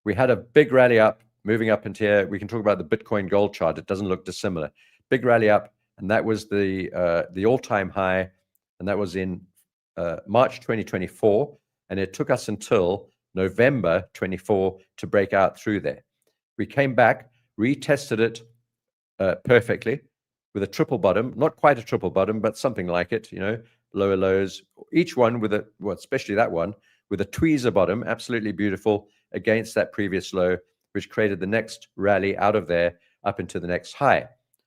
We had a big rally up, moving up into here. We can talk about the Bitcoin gold chart. It doesn't look dissimilar. Big rally up, and that was the all-time high, and that was in March 2024, and it took us until November 24 to break out through there. We came back, retested it perfectly with a triple bottom, not quite a triple bottom, but something like it, you know, lower lows, each one with a, well, especially that one, with a tweezer bottom, absolutely beautiful, against that previous low, which created the next rally out of there up into the next high.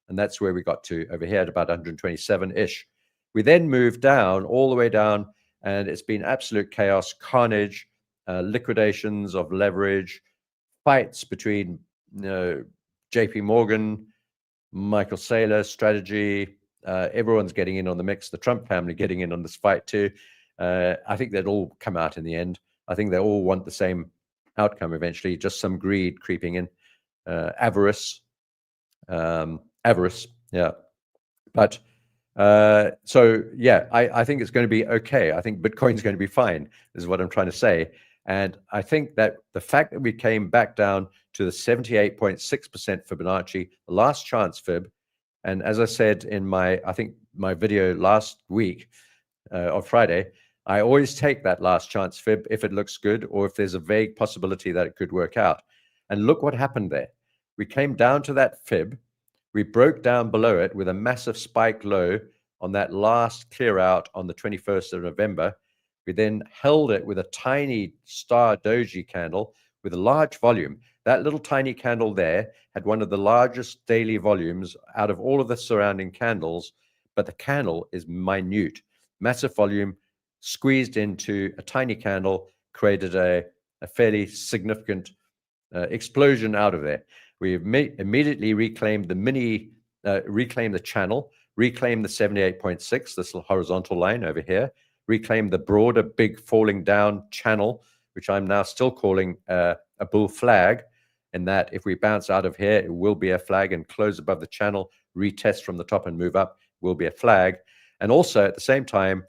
And that's where we got to over here at about 127-ish. We then moved down, all the way down, and it's been absolute chaos, carnage, liquidations of leverage, fights between JP Morgan, Michael Saylor, Strategy, everyone's getting in on the mix, the Trump family getting in on this fight too. I think they'll all come out in the end. I think they all want the same outcome eventually, just some greed creeping in, avarice, yeah. But so yeah, I think it's going to be okay. I think Bitcoin's going to be fine, is what I'm trying to say. And I think that the fact that we came back down to the 78.6% Fibonacci, the last chance fib, and as I said in my video last week on Friday, I always take that last chance fib if it looks good, or if there's a vague possibility that it could work out. And look what happened there. We came down to that fib. We broke down below it with a massive spike low on that last clear out on the 21st of November. We then held it with a tiny star doji candle with a large volume. That little tiny candle there had one of the largest daily volumes out of all of the surrounding candles, but the candle is minute. Massive volume squeezed into a tiny candle, created a fairly significant explosion out of there. We immediately reclaimed reclaimed the channel, reclaimed the 78.6, this little horizontal line over here, reclaimed the broader, big falling down channel, which I'm now still calling a bull flag, in that if we bounce out of here, it will be a flag, and close above the channel, retest from the top and move up, will be a flag. And also at the same time,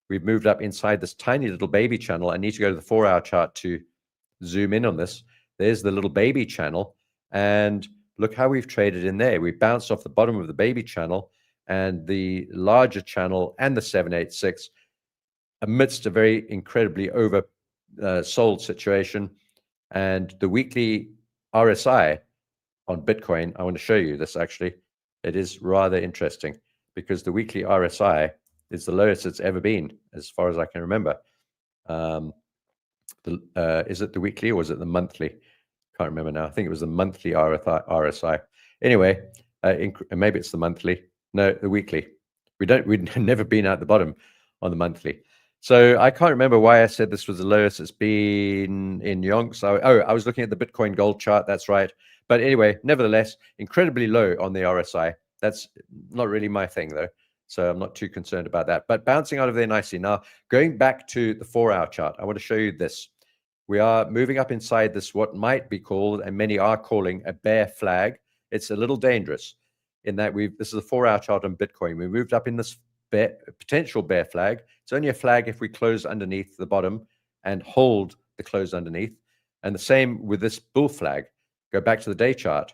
we've moved up inside this tiny little baby channel. I need to go to the 4-hour chart to zoom in on this. There's the little baby channel, and look how we've traded in there. We bounced off the bottom of the baby channel and the larger channel and the 786 amidst a very incredibly over sold situation. And the weekly RSI on Bitcoin, I want to show you this actually. It is rather interesting because the weekly RSI is the lowest it's ever been, as far as I can remember. Is it the weekly or is it the monthly? Can't remember now. I think it was the monthly RSI. Anyway, maybe it's the monthly. No, the weekly. We'd never been at the bottom on the monthly. So I can't remember why I said this was the lowest it's been in yonks. I was looking at the Bitcoin gold chart. That's right. But anyway, nevertheless, incredibly low on the RSI. That's not really my thing though. So I'm not too concerned about that. But bouncing out of there nicely. Now, going back to the 4-hour chart, I want to show you this. We are moving up inside this, what might be called, and many are calling, a bear flag. It's a little dangerous in that this is a 4-hour chart on Bitcoin. We moved up in this potential bear flag. It's only a flag if we close underneath the bottom and hold the close underneath. And the same with this bull flag. Go back to the day chart.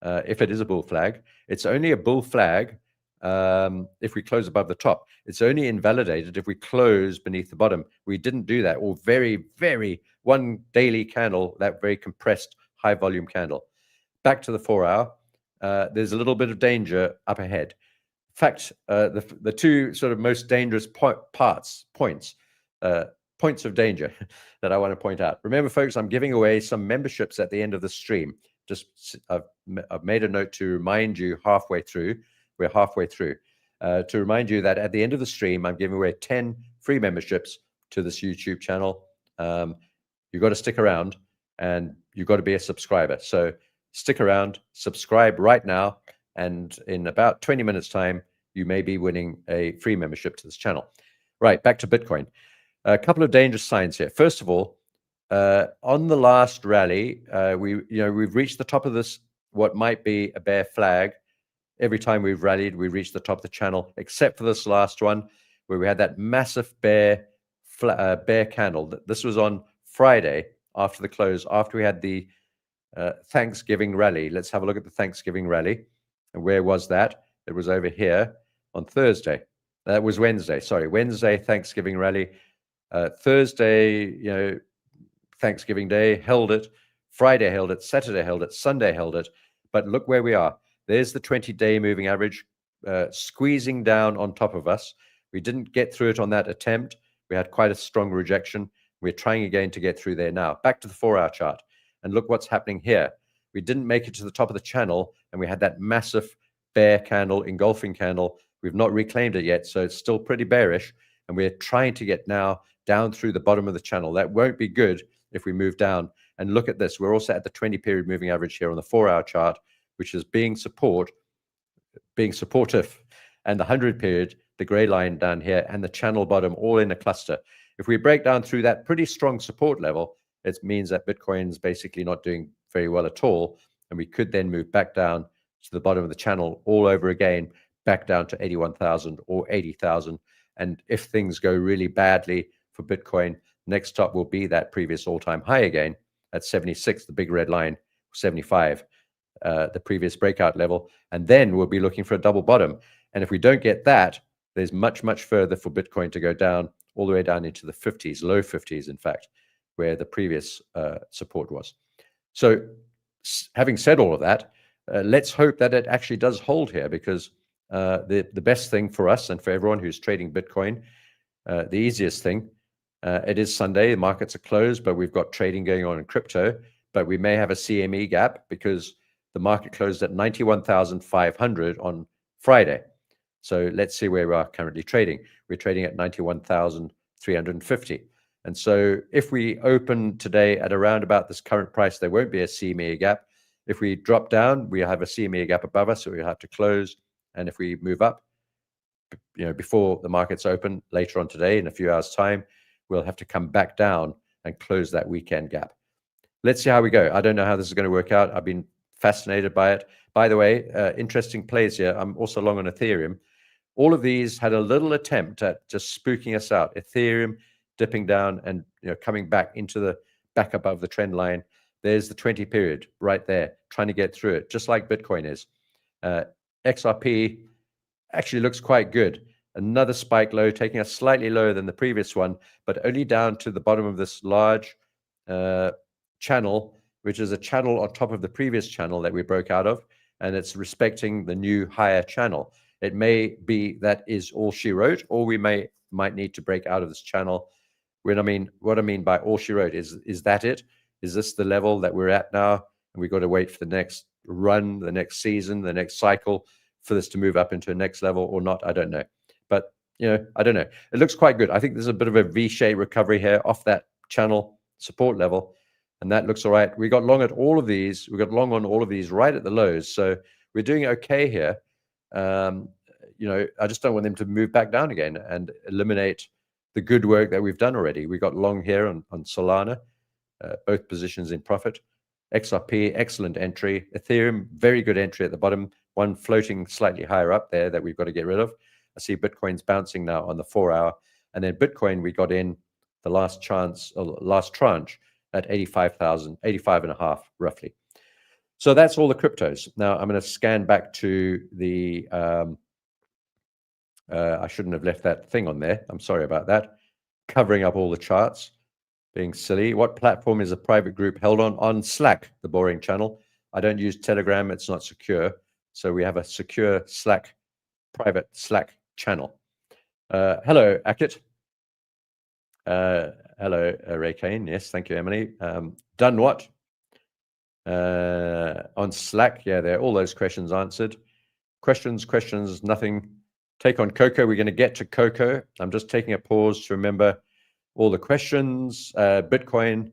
If it is a bull flag, it's only a bull flag if we close above the top. It's only invalidated if we close beneath the bottom. We didn't do that, or very, very one daily candle, that very compressed high volume candle. Back to the 4-hour, there's a little bit of danger up ahead. In fact, the two sort of most dangerous points, points of danger that I want to point out. Remember, folks, I'm giving away some memberships at the end of the stream. Just I've made a note to remind you halfway through. We're halfway through. To remind you that at the end of the stream, I'm giving away 10 free memberships to this YouTube channel. You've got to stick around and you've got to be a subscriber. So stick around, subscribe right now, and in about 20 minutes time, you may be winning a free membership to this channel. Right, back to Bitcoin. A couple of dangerous signs here. First of all, on the last rally, we've reached the top of this, what might be a bear flag. Every time we've rallied, we reached the top of the channel, except for this last one, where we had that massive bear candle. This was on Friday after the close, after we had the Thanksgiving rally. Let's have a look at the Thanksgiving rally. And where was that? It was over here on Thursday. That was Wednesday. Sorry, Wednesday Thanksgiving rally. Thursday, Thanksgiving Day held it. Friday held it. Saturday held it. Sunday held it. But look where we are. There's the 20-day moving average squeezing down on top of us. We didn't get through it on that attempt. We had quite a strong rejection. We're trying again to get through there now. Back to the 4-hour chart. And look what's happening here. We didn't make it to the top of the channel, and we had that massive bear candle, engulfing candle. We've not reclaimed it yet, so it's still pretty bearish. And we're trying to get now down through the bottom of the channel. That won't be good if we move down. And look at this. We're also at the 20-period moving average here on the 4-hour chart, which is being supportive. And the 100-period, the gray line down here, and the channel bottom all in a cluster. If we break down through that pretty strong support level, it means that Bitcoin's basically not doing very well at all. And we could then move back down to the bottom of the channel all over again, back down to 81,000 or 80,000. And if things go really badly for Bitcoin, next stop will be that previous all-time high again at 76, the big red line, 75, the previous breakout level. And then we'll be looking for a double bottom. And if we don't get that, there's much, much further for Bitcoin to go down, all the way down into the 50s, low 50s, in fact, where the previous support was. So having said all of that, let's hope that it actually does hold here, because the best thing for us and for everyone who's trading Bitcoin, the easiest thing, it is Sunday, the markets are closed, but we've got trading going on in crypto, but we may have a CME gap because the market closed at 91,500 on Friday. So let's see where we are currently trading. We're trading at 91,350. And so if we open today at around about this current price, there won't be a CME gap. If we drop down, we have a CME gap above us, so we'll have to close. And if we move up, before the markets open later on today, in a few hours' time, we'll have to come back down and close that weekend gap. Let's see how we go. I don't know how this is going to work out. I've been fascinated by it. By the way, interesting plays here. I'm also long on Ethereum. All of these had a little attempt at just spooking us out. Ethereum dipping down and coming back above the trend line. There's the 20 period right there, trying to get through it, just like Bitcoin is. XRP actually looks quite good. Another spike low, taking us slightly lower than the previous one, but only down to the bottom of this large channel, which is a channel on top of the previous channel that we broke out of, and it's respecting the new higher channel. It may be that is all she wrote, or we might need to break out of this channel. What I mean by all she wrote is that it? Is this the level that we're at now? And we've got to wait for the next run, the next season, the next cycle for this to move up into a next level or not? I don't know. But, I don't know. It looks quite good. I think there's a bit of a V-shaped recovery here off that channel support level. And that looks all right. We got long at all of these. We got long on all of these right at the lows. So we're doing okay here. I just don't want them to move back down again and eliminate the good work that we've done already. We got long here on Solana, both positions in profit. XRP, excellent entry. Ethereum, very good entry at the bottom. One floating slightly higher up there that we've got to get rid of. I see Bitcoin's bouncing now on the 4-hour. And then Bitcoin, we got in the last tranche at 85,000, 85.5 roughly. So that's all the cryptos. Now I'm going to scan back to the, I shouldn't have left that thing on there. I'm sorry about that. Covering up all the charts, being silly. What platform is a private group held on? On Slack, the boring channel. I don't use Telegram. It's not secure. So we have a secure Slack, private Slack channel. Hello, Akit. Hello, Ray Kane. Yes, thank you, Emily. Done what? On Slack, yeah, there, all those questions answered. Questions, nothing. Take on cocoa. We're going to get to cocoa. I'm just taking a pause to remember all the questions. Bitcoin,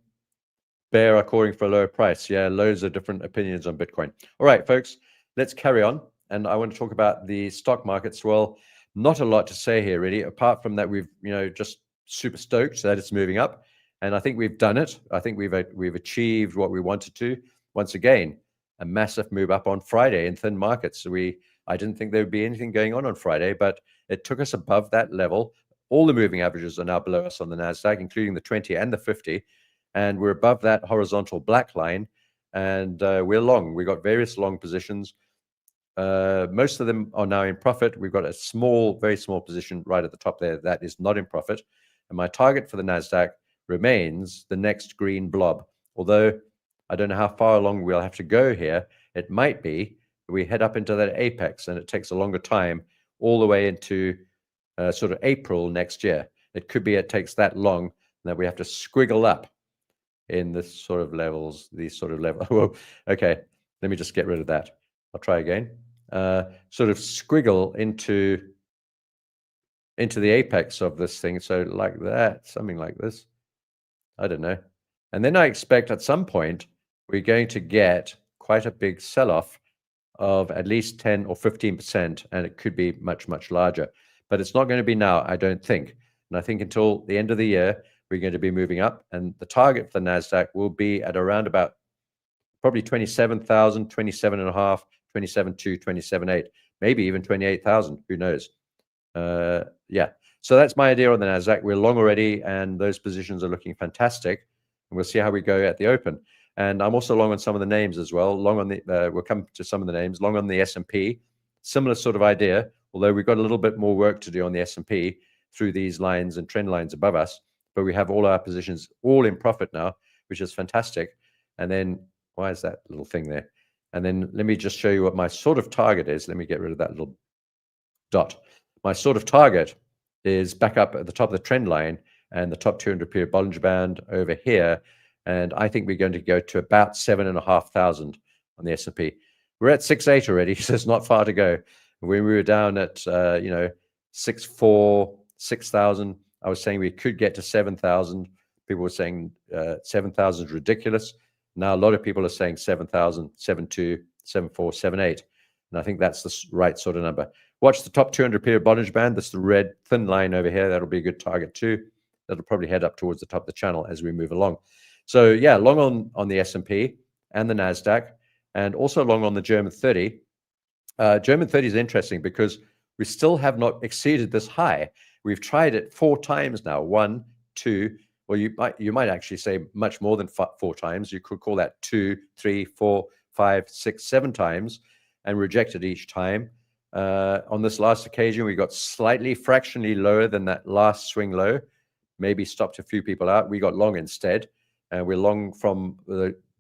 bear are calling for a lower price. Yeah, loads of different opinions on Bitcoin. All right, folks, let's carry on. And I want to talk about the stock markets. Well, not a lot to say here, really, apart from that we've, just super stoked that it's moving up. And I think we've done it. I think we've achieved what we wanted to. Once again, a massive move up on Friday in thin markets. I didn't think there would be anything going on Friday, but it took us above that level. All the moving averages are now below us on the NASDAQ, including the 20 and the 50. And we're above that horizontal black line. And we're long. We've got various long positions. Most of them are now in profit. We've got a small, very small position right at the top there that is not in profit. And my target for the NASDAQ remains the next green blob. Although I don't know how far along we'll have to go here. It might be we head up into that apex and it takes a longer time all the way into sort of April next year. It could be it takes that long that we have to squiggle up in this sort of levels, these sort of levels. Well, okay, let me just get rid of that. I'll try again. Sort of squiggle into the apex of this thing. So like that, something like this. I don't know. And then I expect at some point we're going to get quite a big sell-off of at least 10 or 15%, and it could be much, much larger. But it's not going to be now, I don't think. And I think until the end of the year, we're going to be moving up. And the target for the NASDAQ will be at around about probably 27,000, 27.5, 27.2, 27.8, maybe even 28,000. Who knows? Yeah. So that's my idea on the NASDAQ. We're long already, and those positions are looking fantastic. And we'll see how we go at the open. And I'm also long on some of the names as well. Long on the, we'll come to some of the names. Long on the S&P. Similar sort of idea, although we've got a little bit more work to do on the S&P through these lines and trend lines above us. But we have all our positions all in profit now, which is fantastic. And then, why is that little thing there? And then let me just show you what my sort of target is. Let me get rid of that little dot. My sort of target is back up at the top of the trend line and the top 200 period Bollinger Band over here. And I think we're going to go to about 7,500 on the S&P. We're at 6.8 already, so it's not far to go. When we were down at 6.4, 6,000, I was saying we could get to 7,000. People were saying 7,000 is ridiculous. Now a lot of people are saying 7,000, 7.2, 7.4, 7.8. And I think that's the right sort of number. Watch the top 200 period Bollinger Band. That's the red thin line over here. That'll be a good target too. That'll probably head up towards the top of the channel as we move along. So yeah, long on the S&P and the NASDAQ, and also long on the German 30. German 30 is interesting because we still have not exceeded this high. We've tried it 4 times now. 1, 2. Well, you might actually say much more than 4 times. You could call that 2, 3, 4, 5, 6, 7 times, and rejected each time. On this last occasion, we got slightly fractionally lower than that last swing low. Maybe stopped a few people out. We got long instead. We're long from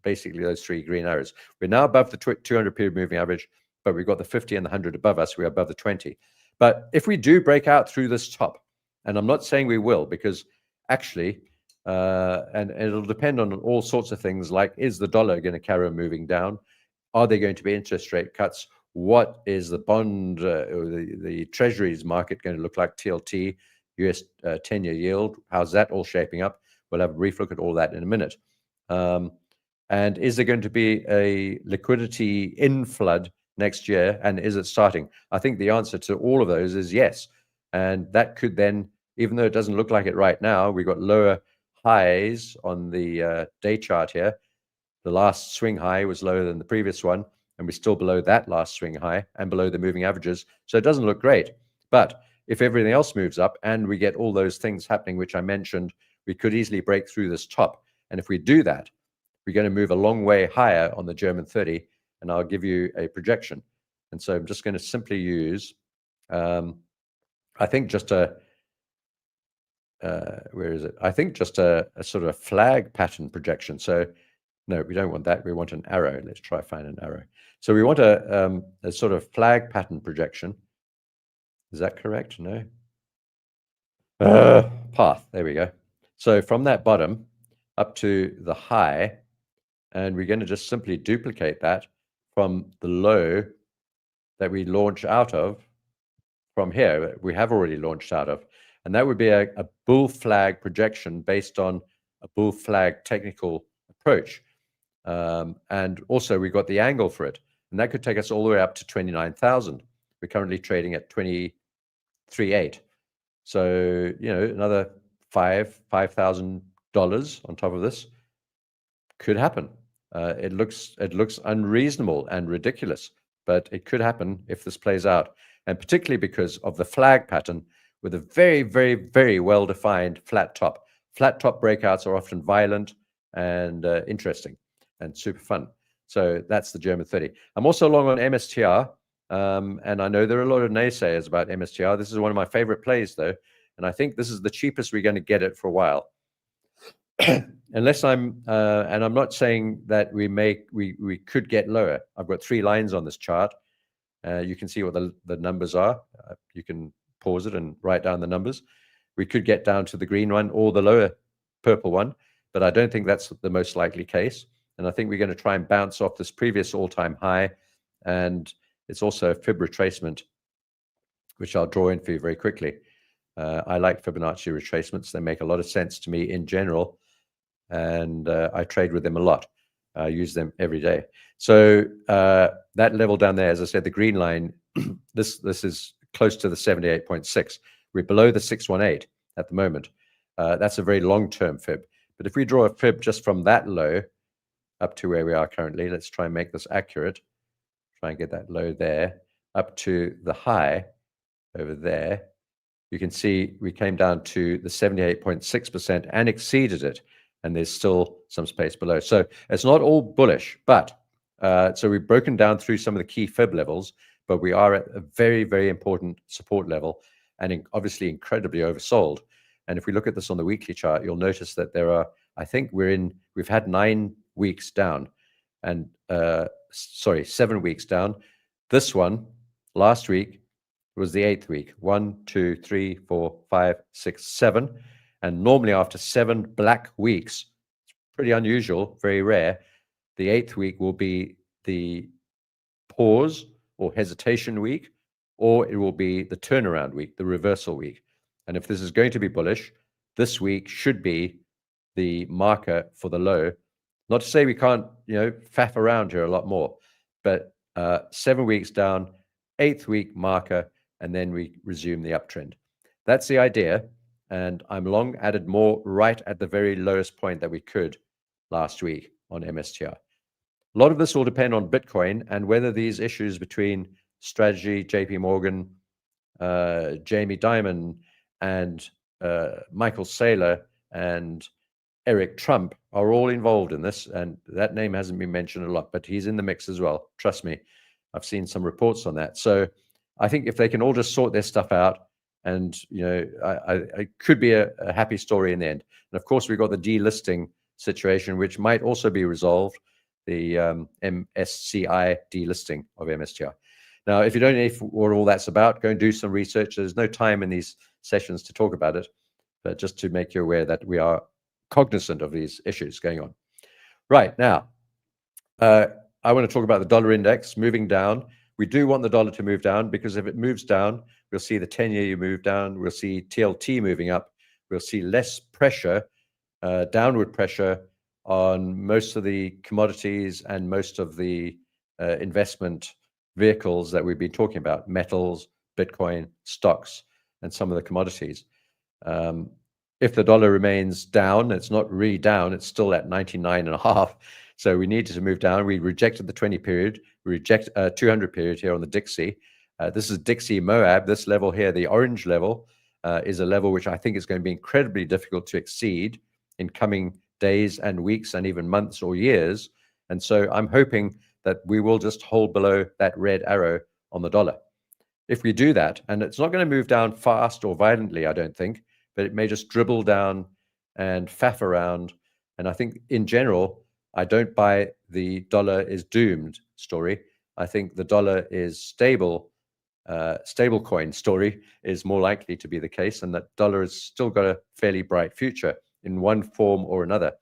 basically those 3 green arrows. We're now above the 200 period moving average, but we've got the 50 and the 100 above us. We're above the 20. But if we do break out through this top, and I'm not saying we will, because actually, and it'll depend on all sorts of things like, is the dollar going to carry on moving down? Are there going to be interest rate cuts? What is the bond or the treasuries market going to look like? TLT, US 10-year yield, how's that all shaping up? We'll have a brief look at all that in a minute. And is there going to be a liquidity inflood next year? And is it starting? I think the answer to all of those is yes. And that could then, even though it doesn't look like it right now, we've got lower highs on the day chart here. The last swing high was lower than the previous one, and we're still below that last swing high and below the moving averages. So it doesn't look great. But if everything else moves up and we get all those things happening, which I mentioned, we could easily break through this top. And if we do that, we're going to move a long way higher on the German 30, and I'll give you a projection. And so I'm just going to simply use, I think just a, where is it? I think just a sort of a flag pattern projection. So no, we don't want that. We want an arrow. Let's try find an arrow. So we want a sort of flag pattern projection. Is that correct? No. Path. There we go. So from that bottom up to the high, and we're going to just simply duplicate that from the low that we launch out of from here, we have already launched out of, and that would be a bull flag projection based on a bull flag technical approach. And also we got the angle for it, and that could take us all the way up to 29,000. We're currently trading at 23.8. So, another $5,000 on top of this could happen. It looks unreasonable and ridiculous, but it could happen if this plays out, and particularly because of the flag pattern with a very, very, very well-defined flat top. Flat top breakouts are often violent and interesting and super fun. So that's the German 30. I'm also long on MSTR, and I know there are a lot of naysayers about MSTR. This is one of my favorite plays, though, and I think this is the cheapest we're going to get it for a while. Unless and I'm not saying that we could get lower. I've got 3 lines on this chart. You can see what the numbers are. You can pause it and write down the numbers. We could get down to the green one or the lower purple one, but I don't think that's the most likely case. And I think we're going to try and bounce off this previous all-time high. And it's also a fib retracement, which I'll draw in for you very quickly. I like Fibonacci retracements. They make a lot of sense to me in general, and I trade with them a lot. I use them every day. So that level down there, as I said, the green line, this is close to the 78.6. We're below the 618 at the moment. That's a very long-term fib. But if we draw a fib just from that low up to where we are currently, let's try and make this accurate. Try and get that low there up to the high over there. You can see we came down to the 78.6% and exceeded it, and there's still some space below. So it's not all bullish, but so we've broken down through some of the key fib levels, but we are at a very, very important support level, and obviously incredibly oversold. And if we look at this on the weekly chart, you'll notice that there are, I think we've had 9 weeks down, and 7 weeks down. This one last week was the 8th week. 1, 2, 3, 4, 5, 6, 7. And normally after 7 black weeks, it's pretty unusual, very rare, the 8th week will be the pause or hesitation week, or it will be the turnaround week, the reversal week. And if this is going to be bullish, this week should be the marker for the low. Not to say we can't, faff around here a lot more, but 7 weeks down, 8th week marker, and then we resume the uptrend. That's the idea. And I'm long added more right at the very lowest point that we could last week on MSTR. A lot of this will depend on Bitcoin and whether these issues between Strategy, JP Morgan, Jamie Dimon, and Michael Saylor and Eric Trump are all involved in this. And that name hasn't been mentioned a lot, but he's in the mix as well. Trust me, I've seen some reports on that. So I think if they can all just sort their stuff out, and I could be a happy story in the end. And of course, we've got the delisting situation, which might also be resolved, the MSCI delisting of MSTR. Now, if you don't know what all that's about, go and do some research. There's no time in these sessions to talk about it, but just to make you aware that we are cognizant of these issues going on. Right, now, I want to talk about the dollar index moving down. We do want the dollar to move down, because if it moves down, we'll see the 10-year move down, we'll see TLT moving up, we'll see less pressure, downward pressure on most of the commodities and most of the investment vehicles that we've been talking about, metals, Bitcoin, stocks, and some of the commodities. If the dollar remains down, it's not really down, it's still at 99.5. So we needed to move down. We rejected the 20 period, we reject 200 period here on the Dixie. This is Dixie Moab. This level here, the orange level, is a level which I think is going to be incredibly difficult to exceed in coming days and weeks and even months or years. And so I'm hoping that we will just hold below that red arrow on the dollar. If we do that, and it's not going to move down fast or violently, I don't think, but it may just dribble down and faff around. And I think in general, I don't buy the dollar is doomed story. I think the dollar is stable coin story is more likely to be the case, and that dollar has still got a fairly bright future in one form or another.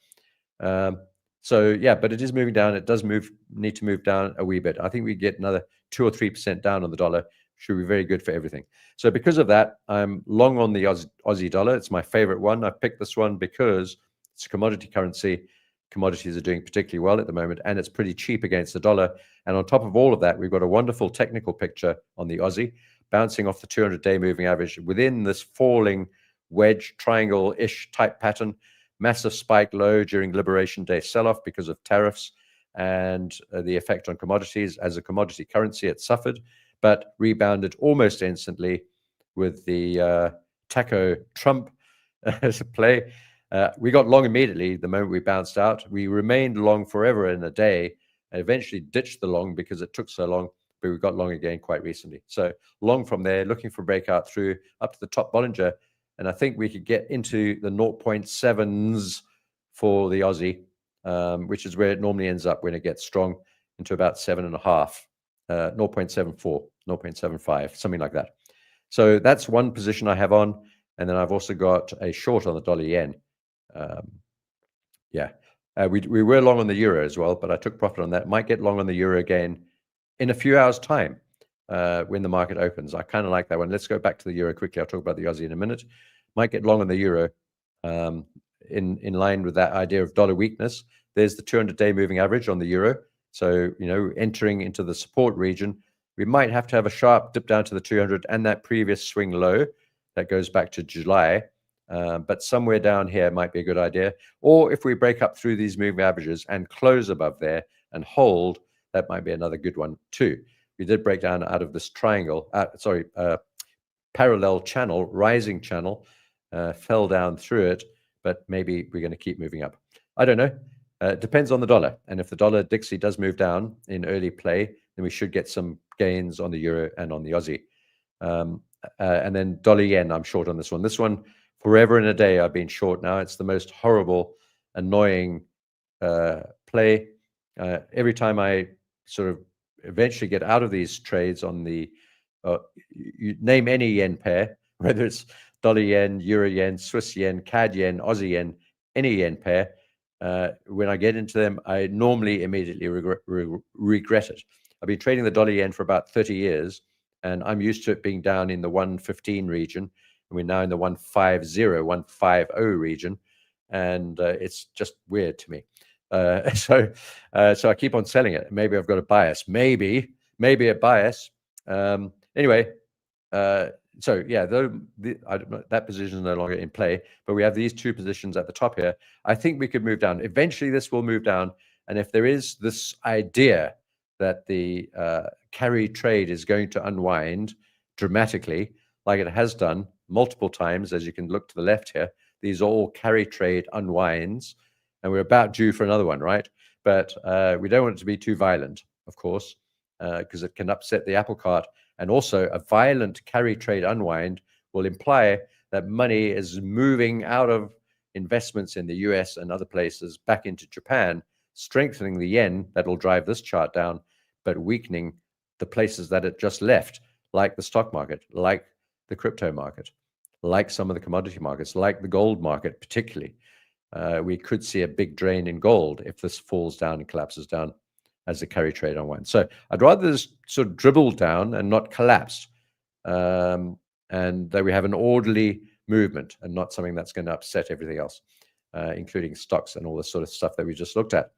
So yeah, but it is moving down. It does need to move down a wee bit. I think we get another 2 or 3% down on the dollar. Should be very good for everything. So because of that, I'm long on the Aussie dollar. It's my favorite one. I picked this one because it's a commodity currency. Commodities are doing particularly well at the moment, and it's pretty cheap against the dollar. And on top of all of that, we've got a wonderful technical picture on the Aussie, bouncing off the 200-day moving average within this falling wedge triangle-ish type pattern. Massive spike low during Liberation Day sell-off because of tariffs and the effect on commodities. As a commodity currency, it suffered, but rebounded almost instantly with the Taco Trump as a play. We got long immediately the moment we bounced out. We remained long forever in a day and eventually ditched the long because it took so long, but we got long again quite recently. So long from there, looking for breakout through up to the top Bollinger. And I think we could get into the 0.7s for the Aussie, which is where it normally ends up when it gets strong, into about 7.5, 0.74, 0.75, something like that. So that's one position I have on. And then I've also got a short on the dollar yen. We were long on the euro as well, but I took profit on that. Might get long on the euro again in a few hours' time when the market opens. I kind of like that one. Let's go back to the euro quickly. I'll talk about the Aussie in a minute. Might get long on the euro in line with that idea of dollar weakness. There's the 200-day moving average on the euro. So, entering into the support region, we might have to have a sharp dip down to the 200 and that previous swing low that goes back to July. But somewhere down here might be a good idea. Or if we break up through these moving averages and close above there and hold, that might be another good one too. We did break down out of this triangle, parallel channel, rising channel, fell down through it, but maybe we're going to keep moving up. I don't know. It depends on the dollar. And if the dollar Dixie does move down in early play, then we should get some gains on the euro and on the Aussie. And then dollar yen, I'm short on this one. This one, forever and a day, I've been short now. It's the most horrible, annoying play. Every time I sort of eventually get out of these trades on the, you name any yen pair, whether it's dollar yen, euro yen, Swiss yen, CAD yen, Aussie yen, any yen pair, when I get into them, I normally immediately regret it. I've been trading the dollar yen for about 30 years, and I'm used to it being down in the 115 region, and we're now in the 150, 150 region, and it's just weird to me. So I keep on selling it. Maybe I've got a bias. Maybe a bias. Anyway, so yeah, I don't know, that position is no longer in play, but we have these two positions at the top here. I think we could move down. Eventually, this will move down, and if there is this idea that the carry trade is going to unwind dramatically, like it has done multiple times, as you can look to the left here, these are all carry trade unwinds, and we're about due for another one, right? But we don't want it to be too violent, of course, because it can upset the apple cart. And also, a violent carry trade unwind will imply that money is moving out of investments in the US and other places back into Japan, strengthening the yen. That will drive this chart down, but weakening the places that it just left, like the stock market, like the crypto market, like some of the commodity markets, like the gold market particularly. We could see a big drain in gold if this falls down and collapses down as the carry trade unwinds. So I'd rather this sort of dribble down and not collapse, and that we have an orderly movement and not something that's going to upset everything else, including stocks and all this sort of stuff that we just looked at.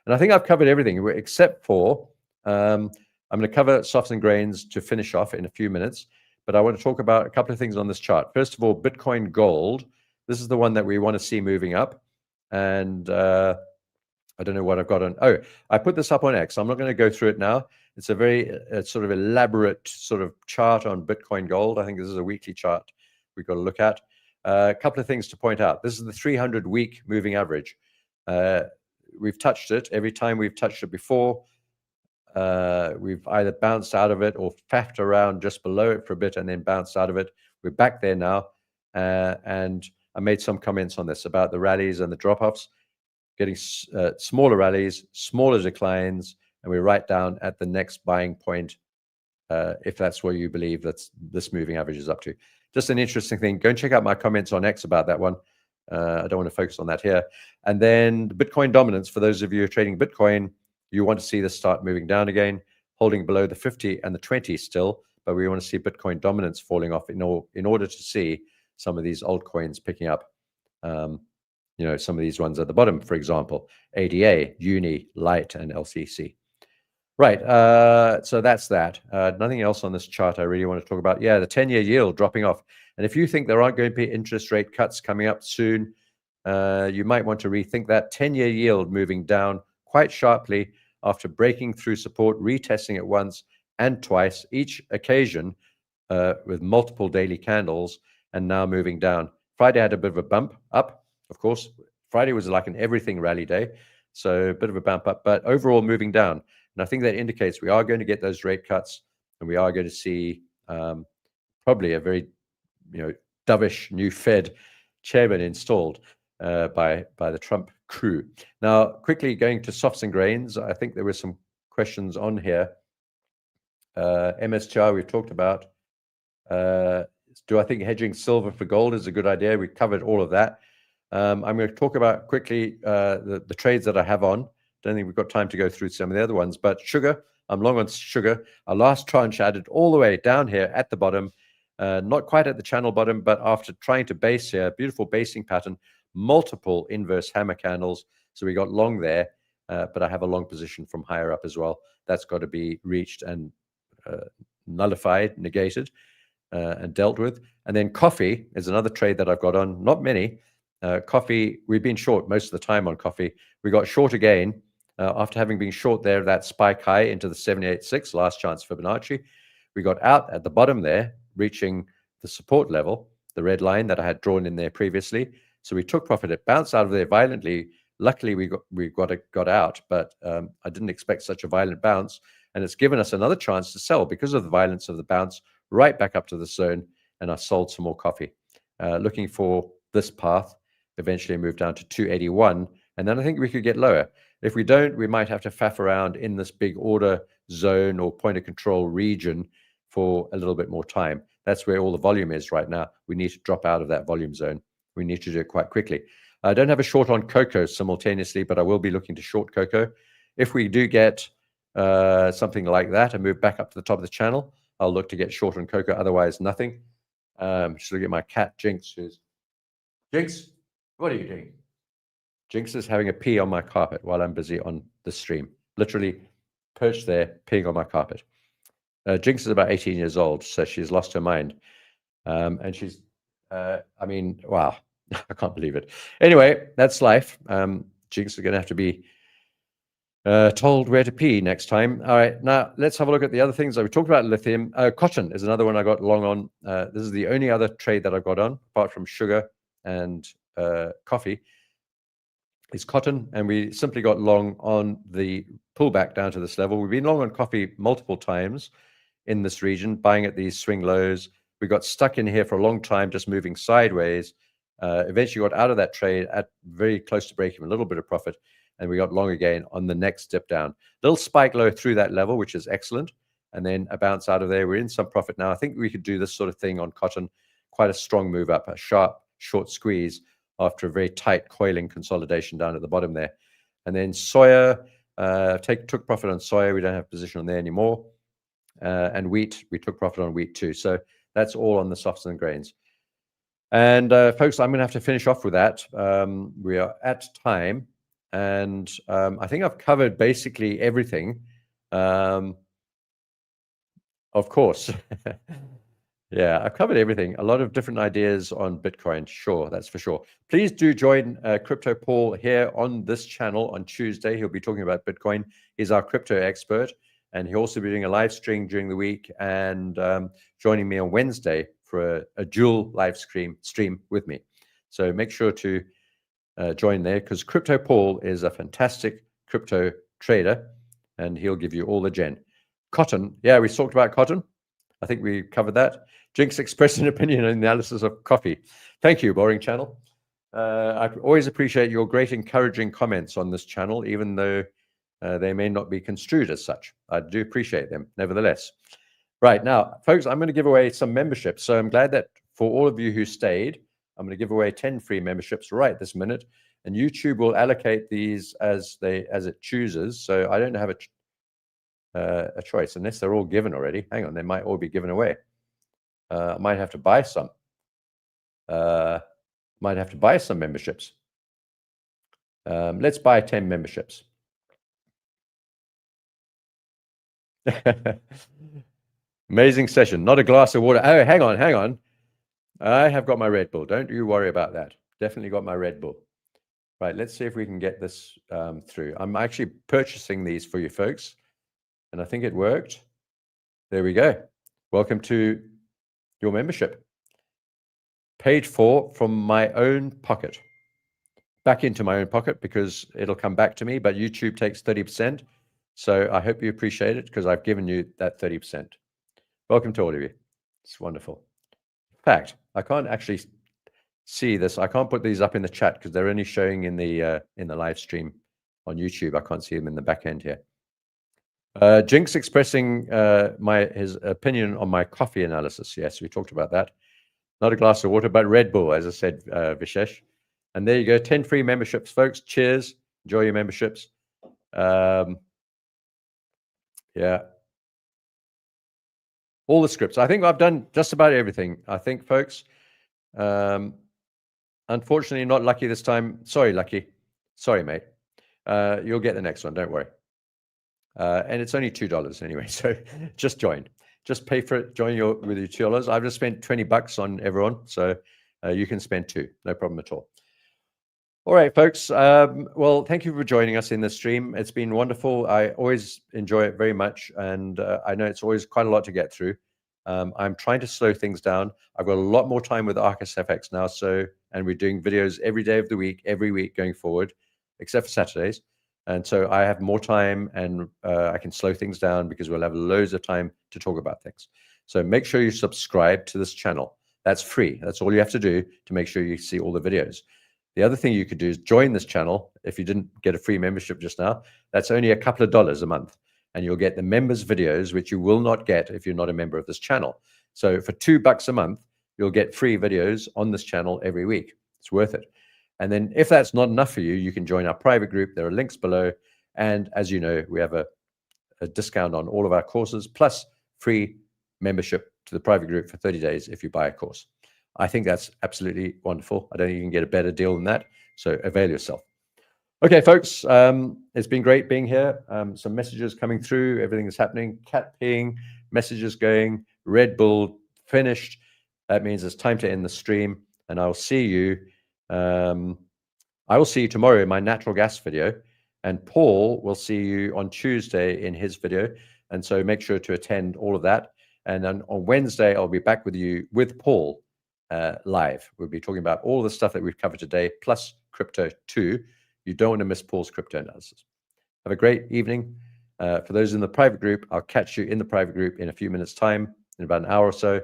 And I think I've covered everything except for, I'm going to cover softs and grains to finish off in a few minutes, but I want to talk about a couple of things on this chart. First of all, Bitcoin Gold. This is the one that we want to see moving up. And I don't know what I've got on. Oh, I put this up on X. I'm not going to go through it now. It's a very sort of elaborate sort of chart on Bitcoin Gold. I think this is a weekly chart we've got to look at. A couple of things to point out. This is the 300-week moving average. We've touched it. Every time we've touched it before, we've either bounced out of it or faffed around just below it for a bit and then bounced out of it. We're back there now. And I made some comments on this about the rallies and the drop-offs, getting smaller rallies, smaller declines, and we're right down at the next buying point, if that's what you believe that this moving average is up to. Just an interesting thing. Go and check out my comments on X about that one. I don't want to focus on that here. And then the Bitcoin dominance, for those of you who are trading Bitcoin, you want to see this start moving down again, holding below the 50 and the 20 still, but we want to see Bitcoin dominance falling off in order to see some of these altcoins picking up. Some of these ones at the bottom, for example, ADA, Uni, Light, and LCC. Right, so that's that. Nothing else on this chart I really want to talk about. Yeah, the 10-year yield dropping off. And if you think there aren't going to be interest rate cuts coming up soon, you might want to rethink that. 10-year yield moving down quite sharply after breaking through support, retesting it once and twice, each occasion with multiple daily candles, and now moving down. Friday had a bit of a bump up, of course. Friday was like an everything rally day, so a bit of a bump up, but overall moving down. And I think that indicates we are going to get those rate cuts, and we are going to see probably a very, dovish new Fed chairman installed by the Trump crew. Now, quickly going to softs and grains, I think there were some questions on here. MSTR we've talked about. Do I think hedging silver for gold is a good idea? We covered all of that. I'm going to talk about quickly the trades that I have on. Don't think we've got time to go through some of the other ones, but sugar, I'm long on sugar. Our last tranche added all the way down here at the bottom, not quite at the channel bottom, but after trying to base here, beautiful basing pattern, multiple inverse hammer candles. So we got long there, but I have a long position from higher up as well. That's got to be reached and nullified, negated, and dealt with. And then coffee is another trade that I've got on, not many. Coffee, we've been short most of the time on coffee. We got short again after having been short there, that spike high into the 78.6, last chance Fibonacci. We got out at the bottom there, reaching the support level, the red line that I had drawn in there previously. So we took profit. It bounced out of there violently. Luckily, we got out, but I didn't expect such a violent bounce. And it's given us another chance to sell because of the violence of the bounce right back up to the zone. And I sold some more coffee, looking for this path. Eventually move down to 281, and then I think we could get lower. If we don't, we might have to faff around in this big order zone or point of control region for a little bit more time. That's where all the volume is right now. We need to drop out of that volume zone. We need to do it quite quickly. I don't have a short on cocoa simultaneously, but I will be looking to short cocoa. If we do get something like that and move back up to the top of the channel, I'll look to get short on cocoa. Otherwise, nothing. Just look at my cat, Jinx. Jinx, what are you doing? Jinx is having a pee on my carpet while I'm busy on the stream. Literally perched there, peeing on my carpet. Jinx is about 18 years old, so she's lost her mind. And she's, wow, I can't believe it. Anyway, that's life. Jinx is going to have to be told where to pee next time. All right, now let's have a look at the other things. We talked about lithium. Cotton is another one I got long on. This is the only other trade that I've got on, apart from sugar and coffee, is cotton, and we simply got long on the pullback down to this level. We've been long on coffee multiple times in this region, buying at these swing lows. We got stuck in here for a long time, just moving sideways. Eventually got out of that trade at very close to breaking, a little bit of profit, and we got long again on the next dip down. Little spike low through that level, which is excellent, and then a bounce out of there. We're in some profit now. I think we could do this sort of thing on cotton, quite a strong move up, a sharp short squeeze after a very tight coiling consolidation down at the bottom there. And then soya, took profit on soya. We don't have position on there anymore. And wheat, we took profit on wheat too. So that's all on the softs and grains. And folks, I'm going to have to finish off with that. We are at time. And I think I've covered basically everything. Of course. Yeah, I've covered everything. A lot of different ideas on Bitcoin. Sure, that's for sure. Please do join Crypto Paul here on this channel on Tuesday. He'll be talking about Bitcoin. He's our crypto expert, and he'll also be doing a live stream during the week and joining me on Wednesday for a dual live stream with me. So make sure to join there, because Crypto Paul is a fantastic crypto trader, and he'll give you all the gen. Cotton, yeah, we talked about cotton. I think we covered that. Jinx expressed an opinion and analysis of coffee. Thank you, Boring Channel. I always appreciate your great encouraging comments on this channel, even though they may not be construed as such. I do appreciate them, nevertheless. Right, now, folks, I'm going to give away some memberships. So I'm glad that for all of you who stayed, I'm going to give away 10 free memberships right this minute, and YouTube will allocate these as it chooses. So I don't have a choice unless they're all given already. Hang on, they might all be given away. I might have to buy some. Might have to buy some memberships. Let's buy 10 memberships. Amazing session. Not a glass of water. Oh, hang on. I have got my Red Bull. Don't you worry about that. Definitely got my Red Bull. Right, let's see if we can get this through. I'm actually purchasing these for you folks, and I think it worked. There we go. Welcome to your membership. Paid for from my own pocket. Back into my own pocket because it'll come back to me, but YouTube takes 30%. So I hope you appreciate it because I've given you that 30%. Welcome to all of you. It's wonderful. In fact, I can't actually see this. I can't put these up in the chat because they're only showing in the live stream on YouTube. I can't see them in the back end here. Jinx expressing his opinion on my coffee analysis. Yes, we talked about that. Not a glass of water, but Red Bull, as I said, Vishesh. And there you go, 10 free memberships, folks. Cheers. Enjoy your memberships. Yeah. All the scripts. I think I've done just about everything. I think, folks. Unfortunately, not Lucky this time. Sorry, Lucky. Sorry, mate. You'll get the next one. Don't worry. And it's only $2 anyway, so just join. Just pay for it. Join with your $2. I've just spent $20 on everyone, so you can spend $2. No problem at all. All right, folks. Well, thank you for joining us in the stream. It's been wonderful. I always enjoy it very much, and I know it's always quite a lot to get through. I'm trying to slow things down. I've got a lot more time with ArcisFX now, and we're doing videos every day of the week, every week going forward, except for Saturdays. And so I have more time, and I can slow things down because we'll have loads of time to talk about things. So make sure you subscribe to this channel. That's free. That's all you have to do to make sure you see all the videos. The other thing you could do is join this channel. If you didn't get a free membership just now, that's only a couple of dollars a month. And you'll get the members videos, which you will not get if you're not a member of this channel. So for $2 a month, you'll get free videos on this channel every week. It's worth it. And then if that's not enough for you, you can join our private group. There are links below. And as you know, we have a discount on all of our courses, plus free membership to the private group for 30 days if you buy a course. I think that's absolutely wonderful. I don't think you can get a better deal than that. So avail yourself. Okay, folks, it's been great being here. Some messages coming through. Everything is happening. Cat peeing, messages going. Red Bull finished. That means it's time to end the stream. And I'll see you. I will see you tomorrow in my natural gas video. And Paul will see you on Tuesday in his video. And so make sure to attend all of that. And then on Wednesday, I'll be back with you with Paul live. We'll be talking about all the stuff that we've covered today, plus crypto too. You don't want to miss Paul's crypto analysis. Have a great evening. For those in the private group, I'll catch you in the private group in a few minutes' time, in about an hour or so,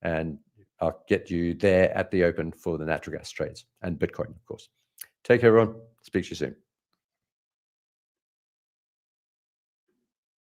and I'll get you there at the open for the natural gas trades and Bitcoin, of course. Take care, everyone. Speak to you soon.